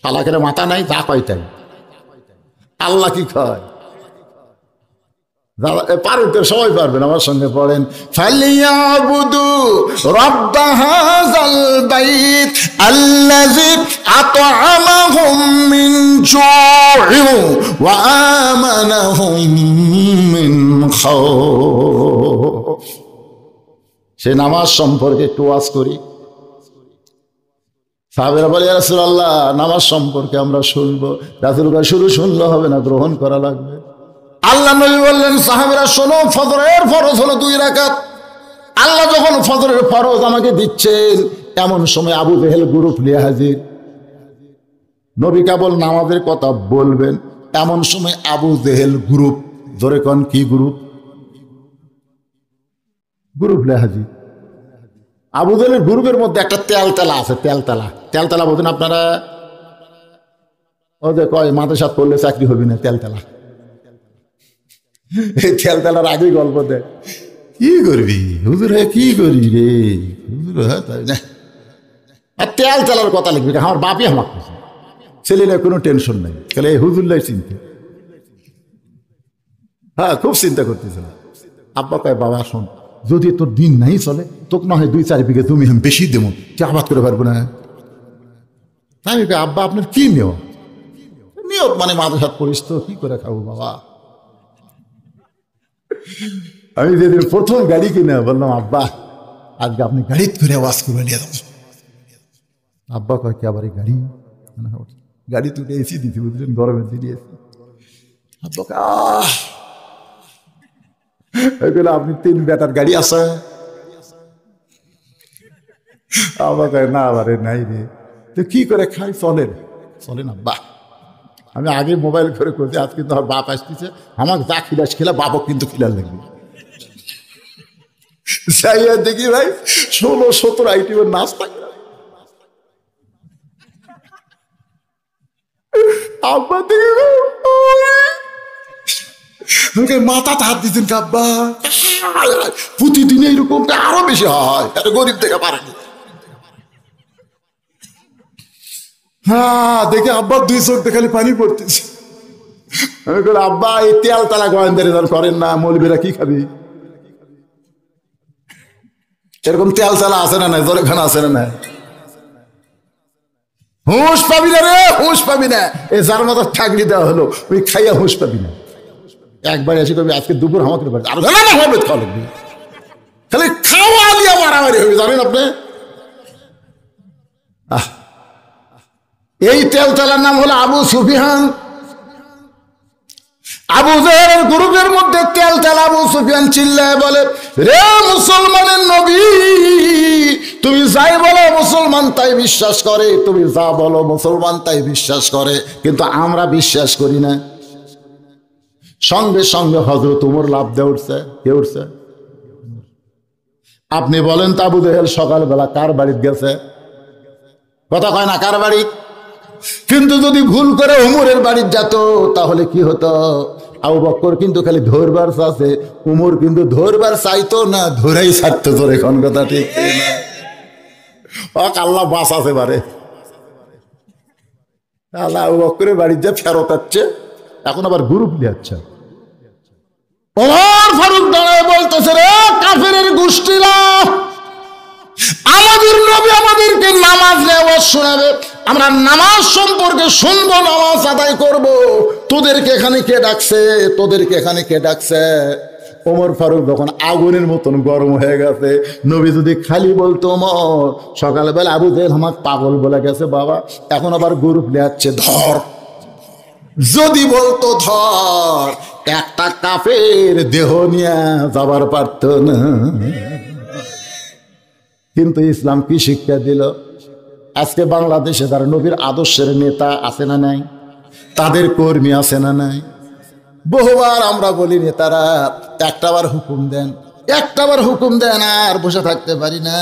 শালাকের মাথা নাই, যা কয় তাই। আল্লাহ কি কয়? পারেন তো, সবাই পারবেন, আমার সঙ্গে পড়েন, ফালিয়াবুদু রাব্বা হাযাল বাইত আল্লাযী আত'আমাহুম মিন জু'ইন ওয়া আমানাহুম মিন খাউফ। সে নামাজ সম্পর্কে একটু ওয়াজ করি। সাহাবীরা বলে, ইয়া রাসূলুল্লাহ, নামাজ সম্পর্কে আমরা শুনবো। রাসূল কয়, শুধু শুনলে হবে না, গ্রহণ করা লাগবে। আল্লাহ নবী বললেন, সাহাবীরা শোনো, ফজরের ফরজ হলো 2 রাকাত। আল্লাহ যখন ফজরের ফরজ আমাকে দিচ্ছেন, এমন সময় আবু জেহেল গ্রুপ নিয়ে হাজির। নবী কেবল নামাজের কথা বলবেন, এমন সময় আবু জেহেল গ্রুপ, ধরে কোন কি গ্রুপ? গ্রুপ নিয়ে হাজির। আবু জেহেলের গ্রুপের মধ্যে একটা তেলতেলা আছে। তেলতেলা বলতেন আপনারা? ও যে কয় মাদ্রাসা পড়লে চাকরি হবে না, তেলতেলা। এই তেলতেলার আগেই গল্প দেয়, কি করবি হুজুর, কি করি রে হুজুর, তাই না? আর তেলতেলার কথা লিখবি, আমার বাপই আমার ছেলেরা কোনো টেনশন নাই, তাহলে এই হুজুরলাই চিন্তা। হ্যাঁ, খুব চিন্তা করতেছিল। আব্বা কয়, বাবা শোন, যদি তোর দিন নাই চলে, তোকে না হয় 2-4 বিঘে তুমি আমি বেশি দেবো, তুই আবাদ করে পারবো না। আমি কই, আব্বা আপনার কি নিয়ম? নিয়ত মানে মাদ্রাসাত পড়িস তো, কি করে খাবো বাবা? আমি যেদিন প্রথম গাড়ি কিনে বললাম, আব্বা আজকে আপনি গাড়ি করে ওয়াজ করে নিয়ে যাবেন। আব্বা কয়, কি আবার এই গাড়ি? গাড়ি তুলে এসি দিতে বুঝলেন, গরমের দিনে এসি। আব্বা কয়, আপনি 3 বেটার গাড়ি আছে? আব্বা কয়, না আবার নাই রে। তো কি করে খাই? চলে না বাহ। আমি আগে মোবাইল করে করছি, আজ কিন্তু আমার বাপ আসতেছে, আমাকে যা খিলাস খেলা, বাপক কিন্তু খিলার লাগবে। যাইয়া দেখি ভাই 16-17 আইটেমের নাচ থাকে। আব্বা দেখি মাথাতে হাত দিতেন, আব্বা প্রতিদিন এইরকম আরো বেশি হয়, এত গরিব থেকে পারেনি। হ্যাঁ, দেখে আব্বার দুই চোখ খালি পানি পড়তেছে। আমি বলি, আব্বা এই তেল তালা গোয়েন্দারি করেন না, মৌলবীরা কি খাবি? এরকম তেল চালা আছে না নাই? জোরে খানা আছে না নাই? হুঁশ পাবি না রে, হুঁশ পাবি না। এ যার মতো ঠাকরি দেওয়া হলো, ওই খাইয়া হুঁশ পাবি না। একবার এসে কবি আজকে দুপুর আমাকে বাড়ি আর হবে খাওয়া লাগবে, খালি খাওয়া দিয়া মারামারি হবে, জানেন আপনি? এই তেল তেলার নাম হলো আবু সুফিয়ান। আবু জাহেলের গ্রুপের মধ্যে তেল তেল আবু সুফিয়ান চিল্লায় বলে, রে মুসলমানের নবী, তুমি যাই বলো মুসলমান তাই বিশ্বাস করে, তুমি যা বলো মুসলমান তাই বিশ্বাস করে, কিন্তু আমরা বিশ্বাস করি না। সঙ্গে সঙ্গে হযরত ওমর লাফ দিয়ে উঠছে। কে উঠছে? আপনি বলেন তো, আবু জাহেল সকালবেলা কার বাড়িতে গেছে? কথা কয় না, কার বাড়ি? কিন্তু যদি ভুল করে উমরের বাড়িতে যেত তাহলে কি হতো? আবু বকর কিন্তু খালি ধরবার চাইছে, উমর কিন্তু ধরবার চাইতো না, ধরেই ছাড়তো। তোর এখন কথা ঠিক না? আল্লাহ বাস আছে বারে, আল্লাহ আবু বকরের বাড়িতে যা ফেরত আসছে, এখন আবার গ্রুপ লিয়াচ্ছে। ওমর ফারুক দাঁড়ায় বলতেছে, রে কাফেরের গোষ্ঠীরা, আমাদের নবী আমাদেরকে নামাজ নেওয়াজ শোনাবে, আমরা নামাজ সম্পর্কে শুনবো, নামাজ আদায় করব। তোদেরকে এখানে কে ডাকছে? তোদেরকে এখানে কে ডাকছে? ওমর ফারুক যখন আগুনের মতন গরম হয়ে গেছে, নবী যদি খালি বলতো, ওমর সকালবেলা আবু জাহেল আমাকে পাগল বলে গেছে বাবা, এখন আবার গ্রুপ লিয়াচ্ছে, ধর। যদি বলতো ধর, একটা কাফের দেহ নিয়ে যাবার পারত না। কিন্তু ইসলাম কি শিক্ষা দিল? আজকে বাংলাদেশে যারা নবীর আদর্শের নেতা আছে না নাই, তাদের কর্মী আছে না নাই, বহুবার আমরা বলি নেতারা একটাবার হুকুম দেন, একটাবার হুকুম দেন, আর বসে থাকতে পারি না,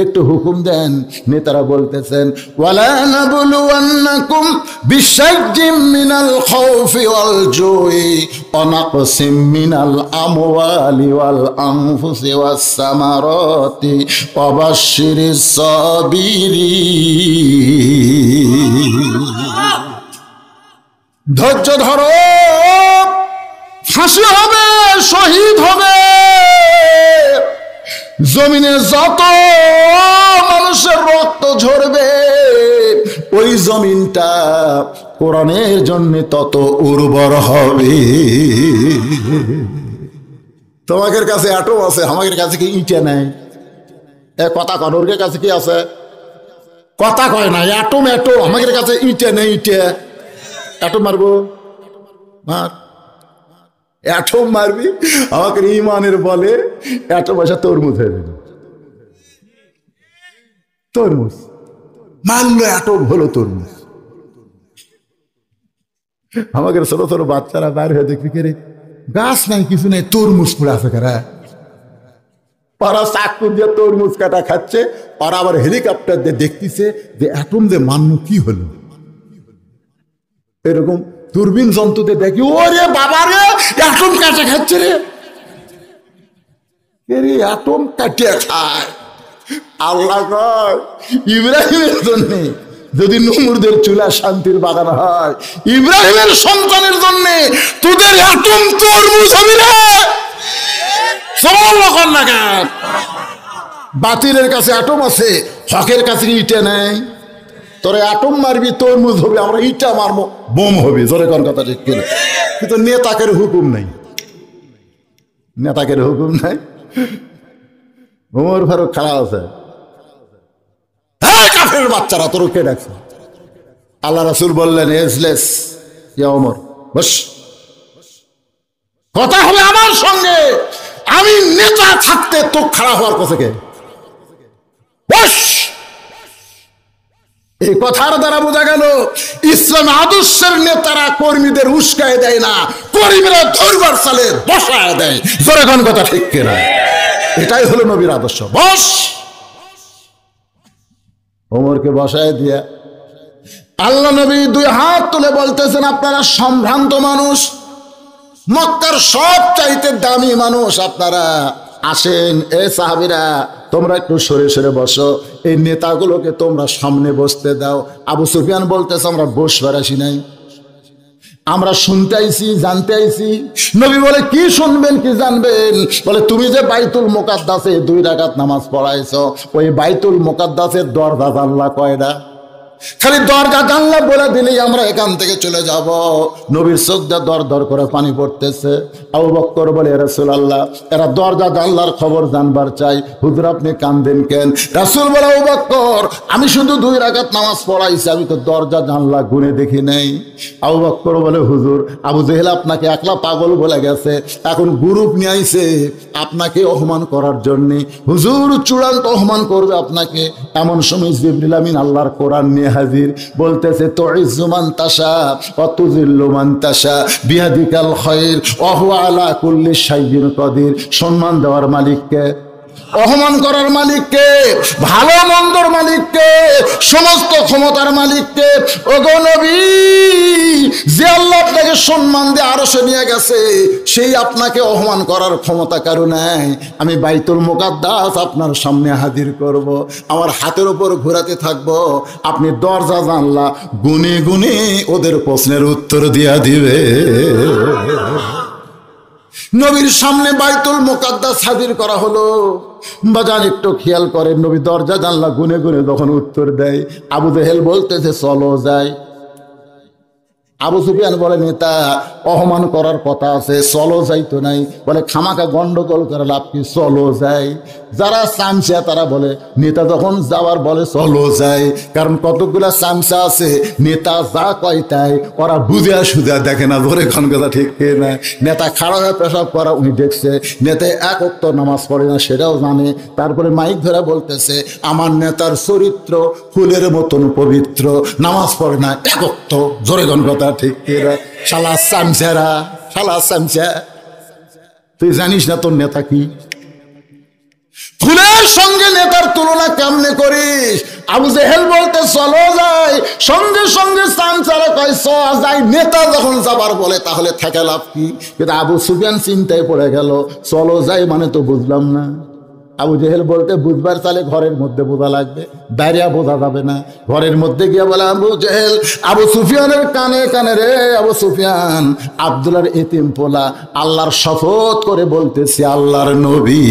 একটু হুকুম দেন। নেতারা বলতেছেন, ওয়ালা নাবলুওয়ান্নাকুম বিশাইয়্যিম মিনাল খাউফি ওয়াল জুই ওয়া নাকসিম মিনাল আমওয়ালি ওয়াল আনফুসি ওয়াস সামারাতি ওয়া বাশশিরিস সাবিরিন। ধৈর্য ধরো, ফাঁসি হবে, শহীদ হবে। জমিনে যত মানুষের রক্ত ঝরবে, ওই জমিনটা কোরআনের জন্য তত উর্বর হবে। তোমাদের কাছে অ্যাটম আছে, আমাদের কাছে কি ইটা নাই? এ কথা কন, ওর কাছে কি আছে? কথা কয় না, অ্যাটম অ্যাটম, আমাদের কাছে ইটা নেই। ইটা অ্যাটম মারবো, মার। অ্যাটম মারবি, আমাকে ইমানের বলে অ্যাটম আসা তরমুজ হয়ে যাবে। তরমুজ মারলো, অ্যাটম হলো তরমুজ। আমাকে ছোট ছোট বাচ্চারা বাইরে হয়ে দেখবি, কে রে গাছ নাই কিছু নাই, তরমুজ পড়ে আছে কারা। ওরা চাকু দিয়ে তরমুজ কাটা খাচ্ছে, ওরা আবার হেলিকপ্টার দিয়ে দেখতেছে যে অ্যাটম যে মান্য কি হলো। এরকম দূরবীন জন্তুতে দেখি, ওরে বাবা রে, অ্যাটম কাটে খাচ্ছে রে, অ্যাটম কাটিয়ে খায়। আল্লাহ কয়, ইব্রাহিমের জন্য যদি নমরুদের চুলা শান্তির বাগান হয়, ইব্রাহিমের সন্তানের জন্য তোদের অ্যাটম তরমুজ হবে রে। বাতিলের কাছে অ্যাটম আছে, হকের কাছে ইটা নেই। তোরা অ্যাটম মারবি, তরমুজ হবে, আমরা ইটা মারবো, বোম হবে। জোরে কোন কথা ঠিক কিনা? কিন্তু নেতাকের হুকুম নাই, নেতাকের হুকুম নাই। ওমর ফারুক খাড়া আছে, হ্যাঁ কাফের বাচ্চারা তোর কে ডাকছে? আল্লাহ রাসূল বললেন, এজলেস ইয়া ওমর, বস, কথা হবে আমার সঙ্গে। আমি নেতা থাকতে তো খাড়া হওয়ার কথা কে? বস। এই কথার দ্বারা বোঝা গেল ইসলাম আদর্শের নেতারা কর্মীদের উস্কায় দেয় না, কর্মীরা ধরবার সালে বসায় দেয়। জোরে কোন কথা ঠিক কিনা? এটাই হলো নবীর আদর্শ। বস। ওমরকে বসায় দিয়া আল্লাহ নবী দুই হাত তুলে বলতেছেন, আপনারা সম্ভ্রান্ত মানুষ, মক্কার সব চাইতে দামি মানুষ, আপনারা আসেন এ সাহাবীরা, তোমরা একটু সরে সরে বসো, এই নেতাগুলোকে তোমরা সামনে বসতে দাও। আবু সুফিয়ান বলতেছে আমরা বসবার আসি নাই, আমরা শুনতে আইছি, জানতে আইছি। নবী বলে কি শুনবেন কি জানবেন? বলে তুমি যে বাইতুল মুকাদ্দাসে 2 রাকাত নামাজ পড়াইছো, ওই বাইতুল মুকাদ্দাসের দরজা জানলা কয়টা? খালি দরজা জানলা বলে দিলেই আমরা এখান থেকে চলে যাব। নবীর চোখ দিয়ে দর দর করে পানি পড়তেছে। আবু বকর বলে রাসূলুল্লাহ, এরা দরজা জানলার খবর জানবার চাই, হুজুর আপনি কান্দেন কেন? রাসূল বলে আবু বকর, আমি শুধু 2 রাকাত নামাজ পড়াইছি, আমি তো দরজা জানলা গুনে দেখি নাই। আবু বকর বলে হুজুর, আবু জেহেল আপনাকে একলা পাগল বলে গেছে, এখন গ্রুপ নিয়ে আইছে আপনাকে অপমান করার জন্য। হুজুর চূড়ান্ত অপমান করবে আপনাকে। এমন সময় জিবরিল আমিন আল্লাহর কোরআন নিয়ে হাজির, বলতেছে তুইজ্জু মান তাশা ওয়া তুযিল্লু মান তাশা বিয়াদিকাল খায়র ওয়া হুয়া আলা কুল্লি শাইইন কাদির। সম্মান দেওয়ার মালিককে, অপমান করার মালিককে, ভালো মন্দর মালিককে, সমস্ত ক্ষমতার মালিককে। ওগো নবী, যে আল্লাহ আপনাকে সম্মান দিয়ে আরশে নিয়ে গেছে, সেই আপনাকে অপমান করার ক্ষমতা কারো নাই। আমি বাইতুল মুকাদ্দাস আপনার সামনে হাজির করব, আমার হাতের উপর ঘোরাতে থাকবো, আপনি দরজা জানলা গুনে গুনে ওদের প্রশ্নের উত্তর দিয়া দিবে। নবীর সামনে বাইতুল মুকাদ্দাস হাজির করা হলো। বাজান একটু খেয়াল করেন, নবী দরজা জানলা গুনে গুনে যখন উত্তর দেয়, আবু জেহেল বলতেছে চলো যাই। আবু সুফিয়ান বলে নেতা অপমান করার কথা আছে, চলো যাইতো নাই। বলে খামাকা গন্ডগোল করে লাভ কি, চলো যাই। যারা চামচা তারা বলে নেতা যখন যাওয়ার বলে চলো যাই, কারণ কতগুলা চামচা আছে নেতা যা কয় তাই ওরা বুঝিয়া সুঝা দেখে না, ধরে খান কথা ঠিক না। নেতা খাড়া হয়ে পেশাব করা উনি দেখছে, নেতা এক ওয়াক্ত নামাজ পড়ে না সেটাও জানে। তারপরে মাইক ধরে বলতেছে আমার নেতার চরিত্র ফুলের মতন পবিত্র, নামাজ পড়ে না এক ওয়াক্ত, জোরে গান কথা ঠিক কিনা। শালা চামচারা, শালা চামচা, তুই জানিস না তোর নেতা কি? ফুলের সঙ্গে নেতার তুলনা কেমনে করিস? আবু জেহেল বলতে চলো যাই, সঙ্গে সঙ্গে চামচারা কয় চ যাই। নেতা যখন যাবার বলে তাহলে থাকে লাভ কি? কিন্তু আবু সুফিয়ান চিন্তায় পড়ে গেল, চলো যাই মানে তো বুঝলাম না। আবু জেহেল বলতে বুঝবার চালে ঘরের মধ্যে বোঝা লাগবে, বাইরে বোঝা যাবে না। ঘরের মধ্যে গিয়ে বলে আবু জেহেল, আবু সুফিয়ানের কানে কানে রে আবু সুফিয়ান, আব্দুল্লাহর এতিম পোলা, আল্লাহর শপথ করে বলতেছি আল্লাহর নবী।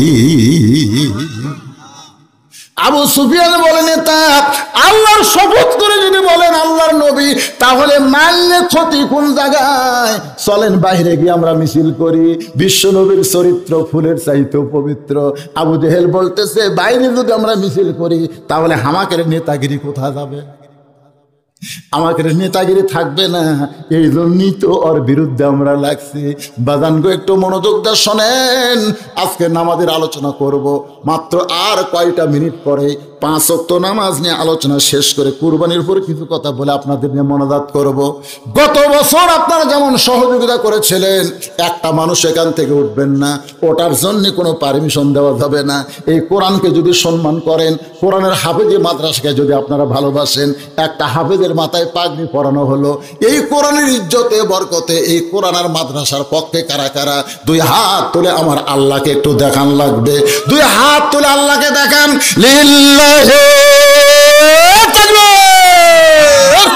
আবু সুফিয়ান বলে নেতা আল্লাহর শপথ করে যদি বলেন আল্লাহর নবী, তাহলে মানলে ক্ষতি কোন জায়গায়? চলেন বাইরে গিয়ে আমরা মিছিল করি, বিশ্ব নবীর চরিত্র ফুলের চাইতেও পবিত্র। আবু জেহেল বলতেছে বাইরে যদি আমরা মিছিল করি তাহলে আমাদের নেতাগিরি কোথা যাবে? আমাদের নেতাগিরি থাকবে না, এই জন্যই তো ওর বিরুদ্ধে আমরা লাগছি। বাজান গো একটু মনোযোগ দিয়ে শোনেন, আজকে নামাজের আলোচনা করব মাত্র আর কয়টা মিনিট পরে। 5 ওয়াক্ত নামাজ নিয়ে আলোচনা শেষ করে কুরবানির উপর কিছু কথা বলে আপনাদের নিয়ে মনোজাত করব। গত বছর আপনারা যেমন সহযোগিতা করেছিলেন, একটা মানুষ এখান থেকে উঠবেন না, ওটার জন্য কোনো পারমিশন দেওয়া যাবে না। এই কোরআনকে যদি সম্মান করেন, কোরআনের হাফেজে মাদ্রাসাকে যদি আপনারা ভালোবাসেন, একটা হাফেজের মাথায় পাগড়ি পরানো হলো। এই কোরআনের ইজ্জতে বরকতে এই কোরআন আর মাদ্রাসার পক্ষে কারা কারা 2 হাত তুলে আমার আল্লাহকে একটু দেখান লাগবে। 2 হাত তুলে আল্লাহকে দেখান, লিল্লাহি তাকবীর।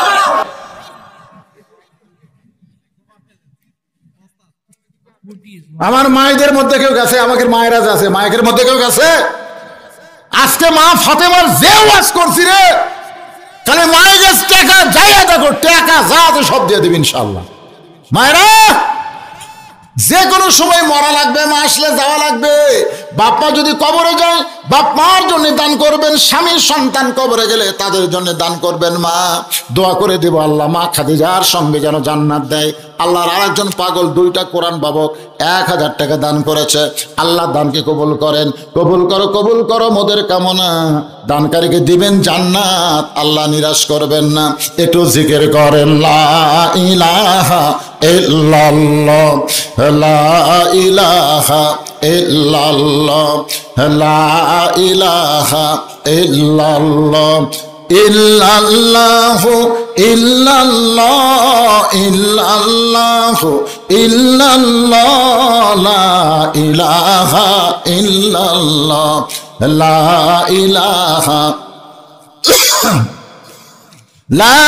আমার মায়েদের মধ্যে কেউ গেছে? আমাদের মায়েরা আছে, মায়ের মধ্যে কেউ গেছে? আজকে মা ফাতেমার যে ওয়াজ করছি রে, তাহলে মায়ের কাছে টাকা যাইয়া দেখো, টাকা যা আছে সব দিয়ে দেবে ইনশাল্লাহ। মায়েরা যে কোনো সময় মরা লাগবে, মা আসলে যাওয়া লাগবে। বাপ্পা যদি কবরে যায় বাপ মার জন্য দান করবেন, স্বামী সন্তান কবরে গেলে তাদের জন্য দান করবেন। মা দোয়া করে দেব আল্লাহ মা খাদিজার সঙ্গে যেন জান্নাত দেয়। আল্লাহর আরেকজন পাগল 2টা কোরআন বাবক 1000 টাকা দান করেছে। আল্লাহ দানকে কবুল করেন, কবুল করো, কবুল করো মোদের কামনা। দানকারীকে দিবেন জান্নাত, আল্লাহ নিরাশ করবেন না। একটু জিকির করেন লা ইলাহা ইল্লাল্লাহ, লা ইলাহা ইল্লাল্লাহ, লা ইলাহা ইল্লাল্লাহ, ইল্লাল্লাহু ইল্লাল্লাহ ইল্লাল্লাহ ইল্লাল্লাহ লা ইলাহা ইল্লাল্লাহ লা ইলাহা লা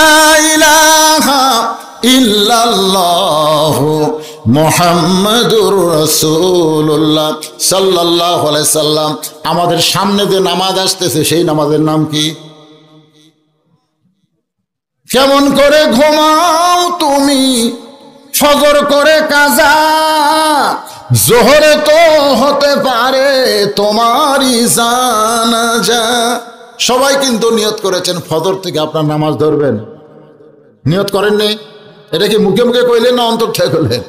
ইলাহা ইল্লাল্লাহ মুহাম্মাদুর রাসূলুল্লাহ সাল্লাল্লাহু আলাইহি সাল্লাম। আমাদের সামনে যে নামাজ আসতেছে সেই নামাজের নাম কি? কেমন করে ঘুমাও তুমি ফজর করে কাজা, জোহরে তো হতে পারে তোমারই জানাজা। সবাই কিন্তু নিয়ত করেছেন ফজর থেকে আপনার নামাজ ধরবেন, নিয়ত করেননি? এটা কি মুখে মুখে কইলেন না অন্তর থেকে কইলেন?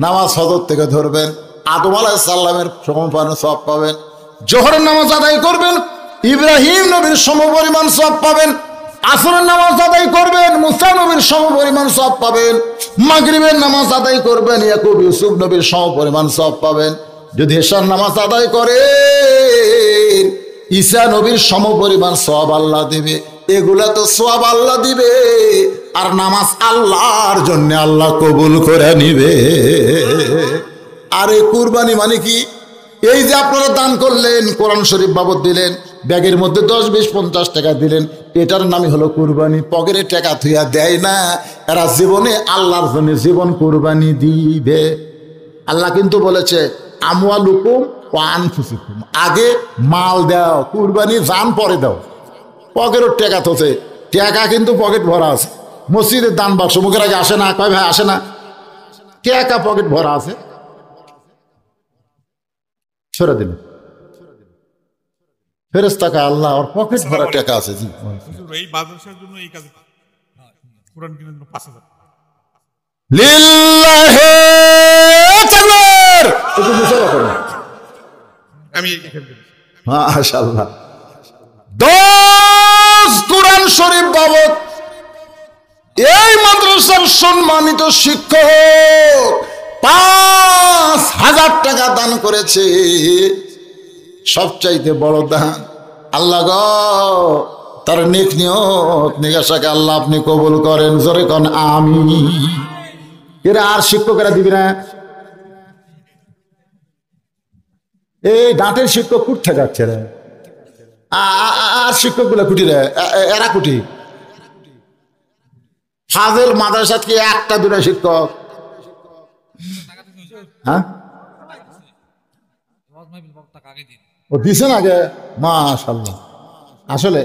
নামাজ ফজর থেকে ধরবেন, আদম আলাইহিস সালামের সমপরিমাণ সওয়াব পাবেন। জোহরের নামাজ আদায় করবেন, ইব্রাহিম নবীর সমপরিমাণ সওয়াব পাবেন। আসরের নামাজ আদায় করবেন, মুসা নবীর সমপরিমাণ সওয়াব পাবেন। মাগরিবের নামাজ আদায় করবেন, ইয়াকুব ইউসুফ নবীর সমপরিমাণ সওয়াব পাবেন। যদি এশার নামাজ আদায় করেন, ঈসা নবীর সমপরিমাণ সওয়াব আল্লাহ দিবে। এগুলা তো সওয়াব আল্লাহ দিবে, আর নামাজ আল্লাহর জন্য আল্লাহ কবুল করে নিবে। আরে কুরবানি মানে কি? এই যে আপনারা দান করলেন, কোরআন শরীফ বাবদ দিলেন, ব্যাগের মধ্যে 10, 20, 50 টাকা দিলেন, এটার নামই হলো কুরবানি। পকেটে টাকা থুইয়া দেয় না, এরা জীবনে আল্লাহর জন্য জীবন কুরবানি দিবে। আল্লাহ কিন্তু বলেছে আমওয়ালুকুম ওয়া আনফুসুকুম, আগে মাল দাও, কুরবানি জান পরে দাও। পকেটের টাকা থোছে, টাকা কিন্তু পকেট ভরা আছে। মসজিদের দান বাক্স মুখের আগে আসে না, কয় ভাই আসে না, টাকা পকেট ভরা আছে, ছেড়ে দিন। ফেরেশতাকে আল্লাহ আর পকেট ভরা টাকা আছে। জি, এই মাদ্রাসার জন্য এই কাজ কোরআন কিনার জন্য 5000 লিল্লাহি তাকবীর। একটু মুসাফা করুন। আমি মাশাআল্লাহ। 10 কোরআন শরীফ বাবদ এই মাদ্রাসার সম্মানিত শিক্ষক 5000 টাকা দান করেছে। সবচাইতে বড় দান। আল্লাহ গো, তার নেক নিয়ত নিগাশাকে আল্লাহ আপনি কবুল করেন। জোরে কোন আমিন। এরা আর শিক্ষকেরা দিবি না? এই ডাঁটের শিক্ষক কুঠতে যাচ্ছে রে, আর শিক্ষক গুলা কুটি রে, এরা কুটি। ফাজেল মাদ্রাসাত কি 1টা 2টা শিক্ষক? হ্যাঁ, ও দিছেন আগে। মাশাআল্লাহ। আসলে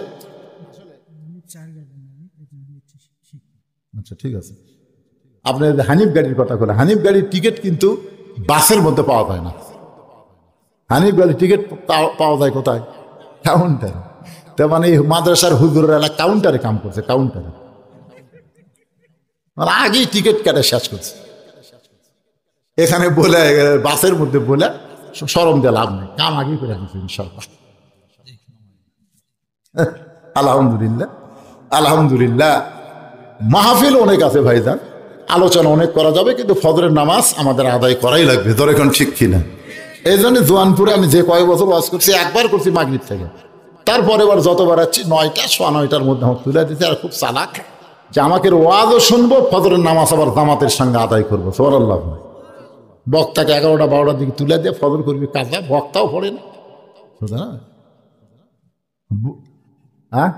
আচ্ছা ঠিক আছে। আপনি হানিফ গাড়ির কথা বলে, হানিফ গাড়ির টিকিট কিন্তু বাসের মধ্যে পাওয়া যায় না। হানিফ গাড়ির টিকিট পাওয়া যায় কোথায়? কাউন্টারে। তার মানে মাদ্রাসার হুজুরেরা কাউন্টারে কাম করছে, কাউন্টারে আগেই টিকিট কাটে শেষ করছে। এখানে বলে বাসের মধ্যে বলে শরম দিয়ে লাভ নেই, কাম আগেই করে দিচ্ছে ইনশাআল্লাহ। আলহামদুলিল্লাহ, আলহামদুলিল্লাহ। মাহফিল অনেক আছে ভাইজান, আলোচনা অনেক করা যাবে, কিন্তু ফজরের নামাজ আমাদের আদায় করাই লাগবে। ধর এখন ঠিক কিনা? এই জন্য জোয়ানপুরে আমি যে কয়েক বছর ওয়াজ করছি, একবার করছি মাগরিব থেকে, তারপরে এবার যতবার আছি 9টা 9:15টার মধ্যে আমার তুলে দিতে। আর খুব চালাক যে আমাকে ওয়াজও শুনবো, ফজরের নামাজ আবার জামাতের সঙ্গে আদায় করবো। সুবহানাল্লাহ। বক্তাকে 11টা 12টার দিকে তুলে দিয়ে ফজর করবি কাজা, বক্তাও পড়ে না। হ্যাঁ,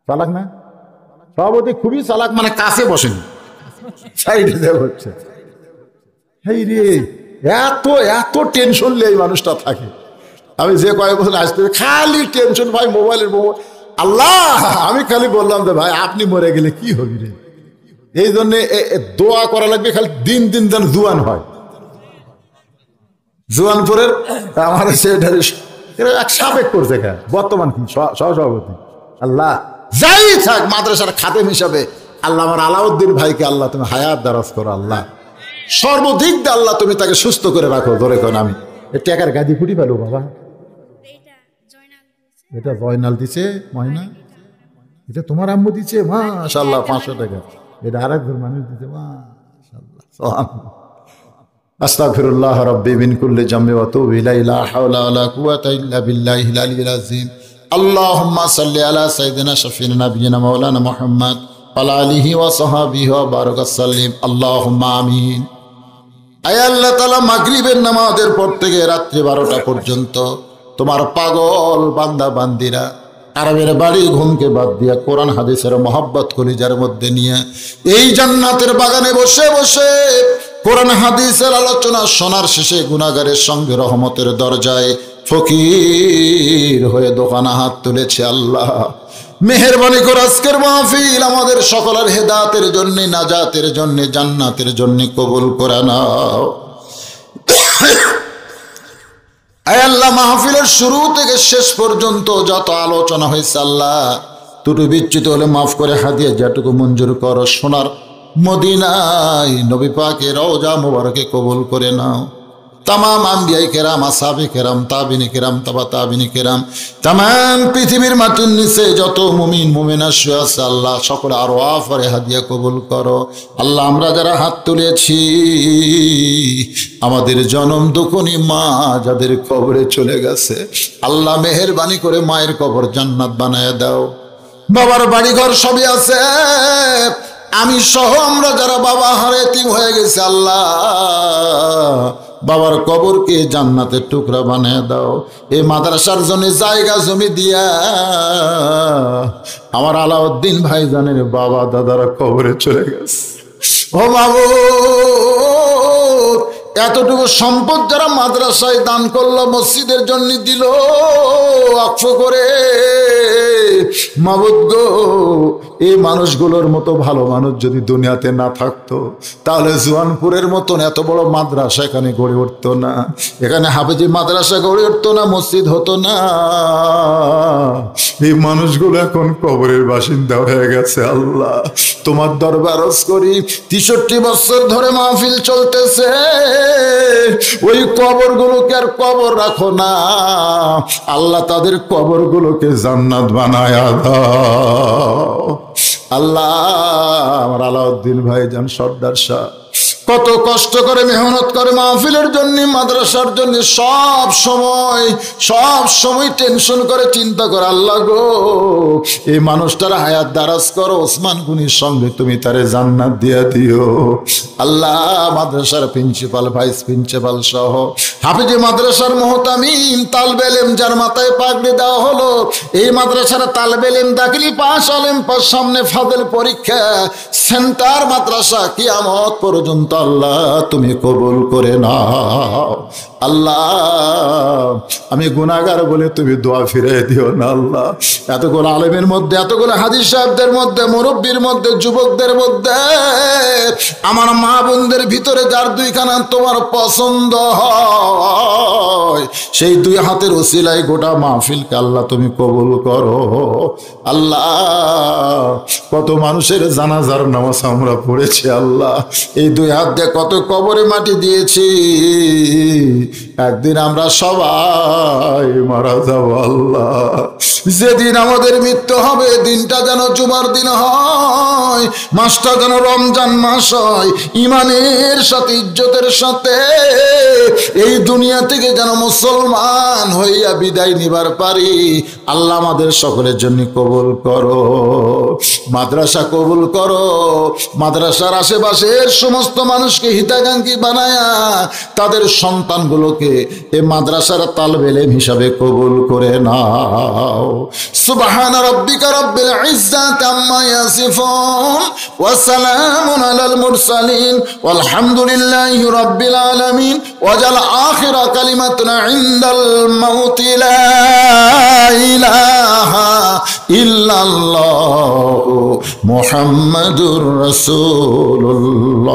চালাক না? সভাপতি খুবই চালাক, মানে কাছে বসেনি, সাইডে দেওয়া হচ্ছে। এই রে, এত এত টেনশন নিয়ে এই মানুষটা থাকে। আমি যে কয়েক বছর আসতে খালি টেনশন ভাই, মোবাইলের মোবাইল। আল্লাহ, আমি খালি বললাম যে ভাই আপনি মরে গেলে কি হবি রে? এই জন্যে দোয়া করা লাগবে, খালি দিন দিন যেন জুয়ান হয়। জুয়ানপুরের আমার সেটার এক সাবেক করছে, বর্তমান কি সহসভাপতি। আল্লাহ যাই থাক, মাদ্রাসার খাদেম হিসাবে আল্লাহ আমার আলাউদ্দিন ভাইকে আল্লাহ তুমি হায়াত দারাজ করো। আল্লাহ সর্বদিক দিয়ে আল্লাহ তুমি তাকে সুস্থ করে রাখো। ধরে কোন আমি টাকার গাদি ফুটি পেলো বাবা, এটা জয়নাল দিছে, ময়না এটা তোমার আম্মু দিছে, মাশাআল্লাহ 500 টাকা। এটা আরেকজন মানুষ দিছে, মাশাআল্লাহ। আস্তাগফিরুল্লাহ রাব্বি মিন কুল্লি জামবি ওয়া তুবু ইলাইহি, লা হাওলা ওয়ালা কুওয়াতা ইল্লা বিল্লাহিল আলিয়্যিল আযীম। আল্লাহুম্মা সাল্লি আলা সাইয়্যিদিনা শাফিঈনা নাবিয়িনা মাওলানা মুহাম্মদ ওয়ালা আলিহি ওয়া সাহবিহি ওয়া বারাকা সাল্লিম আল্লাহুম্মা আমিন। আয় আল্লাহ তাআলা, মাগরিবের নামাজের পর থেকে রাত্রি 12টা পর্যন্ত তোমার পাগল বান্দা বান্দিরা আরবের বাড়ি ঘুমকে বাদ দিয়া কোরআন হাদিসের মহব্বত কলিজার মধ্যে নিয়ে এই জান্নাতের বাগানে বসে বসে কোরআন হাদিসের আলোচনা শোনার শেষে গুনাহগারের সঙ্গে রহমতের দরজায় ফকির হয়ে দোকানা হাত তুলেছে। আল্লাহ মেহেরবানি করে আজকের মাহফিল আমাদের সকলের হেদায়েতের জন্য, নাজাতের জন্য, জান্নাতের জন্য কবুল করে নাও। আয় আল্লাহ, মাহফিলের শুরু থেকে শেষ পর্যন্ত যত আলোচনা হয়েছে আল্লাহ, ত্রুটি বিচ্যুত হলে মাফ করে হাদিয়া যেটুকু মঞ্জুর করো সোনার মদিনায় নবী পাকের রওজা মুবারকে কবুল করে নাও। तमाम आम्बियाए केराम, आसाबे केराम, ताबिने केराम, तबा ताबिने केराम, तमाम पृथिवीर माटिर निचे যত মুমিন মুমিনা শুয়ে আছে আল্লাহ সকলে আরওয়াহ আর হাদিয়া কবুল করো। আল্লাহ আমরা যারা হাত তুলেছি আমাদের জনম দুঃখনী মা যাদের কবরে চলে গেছে আল্লাহ মেহেরবানি করে মায়ের কবর জান্নাত বানায় দাও। বাবার বাড়ি ঘর সবই আছে, আমি সহ আমরা যারা বাবা হারে এতিম হয়ে গেছে আল্লাহ বাবার কবরকে জান্নাতের টুকরা বানিয়ে দাও। এই মাদ্রাসার জন্য জায়গা জমি দিয়া আমার আলাউদ্দিন ভাইজানের বাবা দাদারা কবরে চলে গেছে। ও মাবুদ, এতটুকু সম্পদ যারা মাদ্রাসায় দান করলো, মসজিদের জন্য দিল ওয়াকফ করে, মাবুদ গো এই মানুষগুলোর মতো ভালো মানুষ যদি দুনিয়াতে না থাকতো তাহলে জুয়ানপুরের মতন এত বড় মাদ্রাসা এখানে গড়ে উঠতো না, এখানে হাফেজি মাদ্রাসা গড়ে উঠতো না, মসজিদ হতো না। এই মানুষগুলো এখন কবরের বাসিন্দা হয়ে গেছে। আল্লাহ তোমার দরবার আরজ করি, 63 বছর ধরে মাহফিল চলতেছে, ওই কবরগুলোকে আর কবর রাখো না আল্লাহ, তাদের কবরগুলোকে জান্নাত বানায় দাও। আল্লাহ আমার আলাউদ্দিন ভাইজান সর্দার শাহ কত কষ্ট করে মেহনত করে মাহফিলের জন্য, মাদ্রাসার জন্য, সব সময় টেনশন করে চিন্তা করে। আল্লাহ গো এই মানুষটার হায়াত দারাজ করো, ওসমান গনির সঙ্গে তুমি তারে জান্নাত দিয়া দিও। আল্লাহ মাদ্রাসার প্রিন্সিপাল, ভাইস প্রিন্সিপাল সহ হাফেজি মাদ্রাসার মুহতামিম, তালবে ইলম যার মাথায় পাগড়ি দেওয়া হলো, এই মাদ্রাসার তালবে ইলম দাখিলি পাস, আলেম পাস, সামনে ফাদেল পরীক্ষা, সেন্টার মাদ্রাসা কিয়ামত পর্যন্ত আল্লাহ তুমি কবুল করে নাও। আল্লাহ আমি গুনাহগার বলে তুমি দোয়া ফিরিয়ে দিও না আল্লাহ। এতগুলো আলেমের মধ্যে, এতগুলো হাদিস সাহেবদের মধ্যে, মুরব্বীর মধ্যে, যুবকদের মধ্যে আমার মা বোনদের ভিতরে যার দুইখানা তোমার পছন্দ হয় সেই দুই হাতের ওসিলায় গোটা মাহফিলকে আল্লাহ তুমি কবুল করো। আল্লাহ কত মানুষের জানাজার নামাজ আমরা পড়েছি আল্লাহ, এই দুই হাত দিয়ে কত কবরে মাটি দিয়েছি, একদিন আমরা সবাই মারা যাব আল্লাহ। যেদিন আমাদের মৃত্যু হবে দিনটা যেন জুমার দিন হয়, মাসটা যেন রমজান মাস হয়, ইমানের সাথে ইজ্জতের সাথে এই দুনিয়া থেকে যেন মুসলমান হইয়া বিদায় নিবার পারি। আল্লাহ আমাদের সকলের জন্য কবুল করো, মাদ্রাসা কবুল করো, মাদ্রাসার আশেপাশের সমস্ত মানুষকে হিতাকাঙ্ক্ষী বানায়া তাদের সন্তানগুলোকে এই মাদ্রাসার তালবে ইলম হিসাবে কবুল করে নাও। সুবহান রাব্বিকা রাব্বিল ইজ্জাতি আম্মা ইয়াসিফুন ওয়া সালামুন আলাল মুরসালিন ওয়ালহামদুলিল্লাহি রাব্বিল আলামিন ওয়াজাল আখিরা কালিমাতুনা ইনদাল মাউতি লা ইলাহা ইল্লাল্লাহু মুহাম্মাদুর রাসূলুল্লাহ।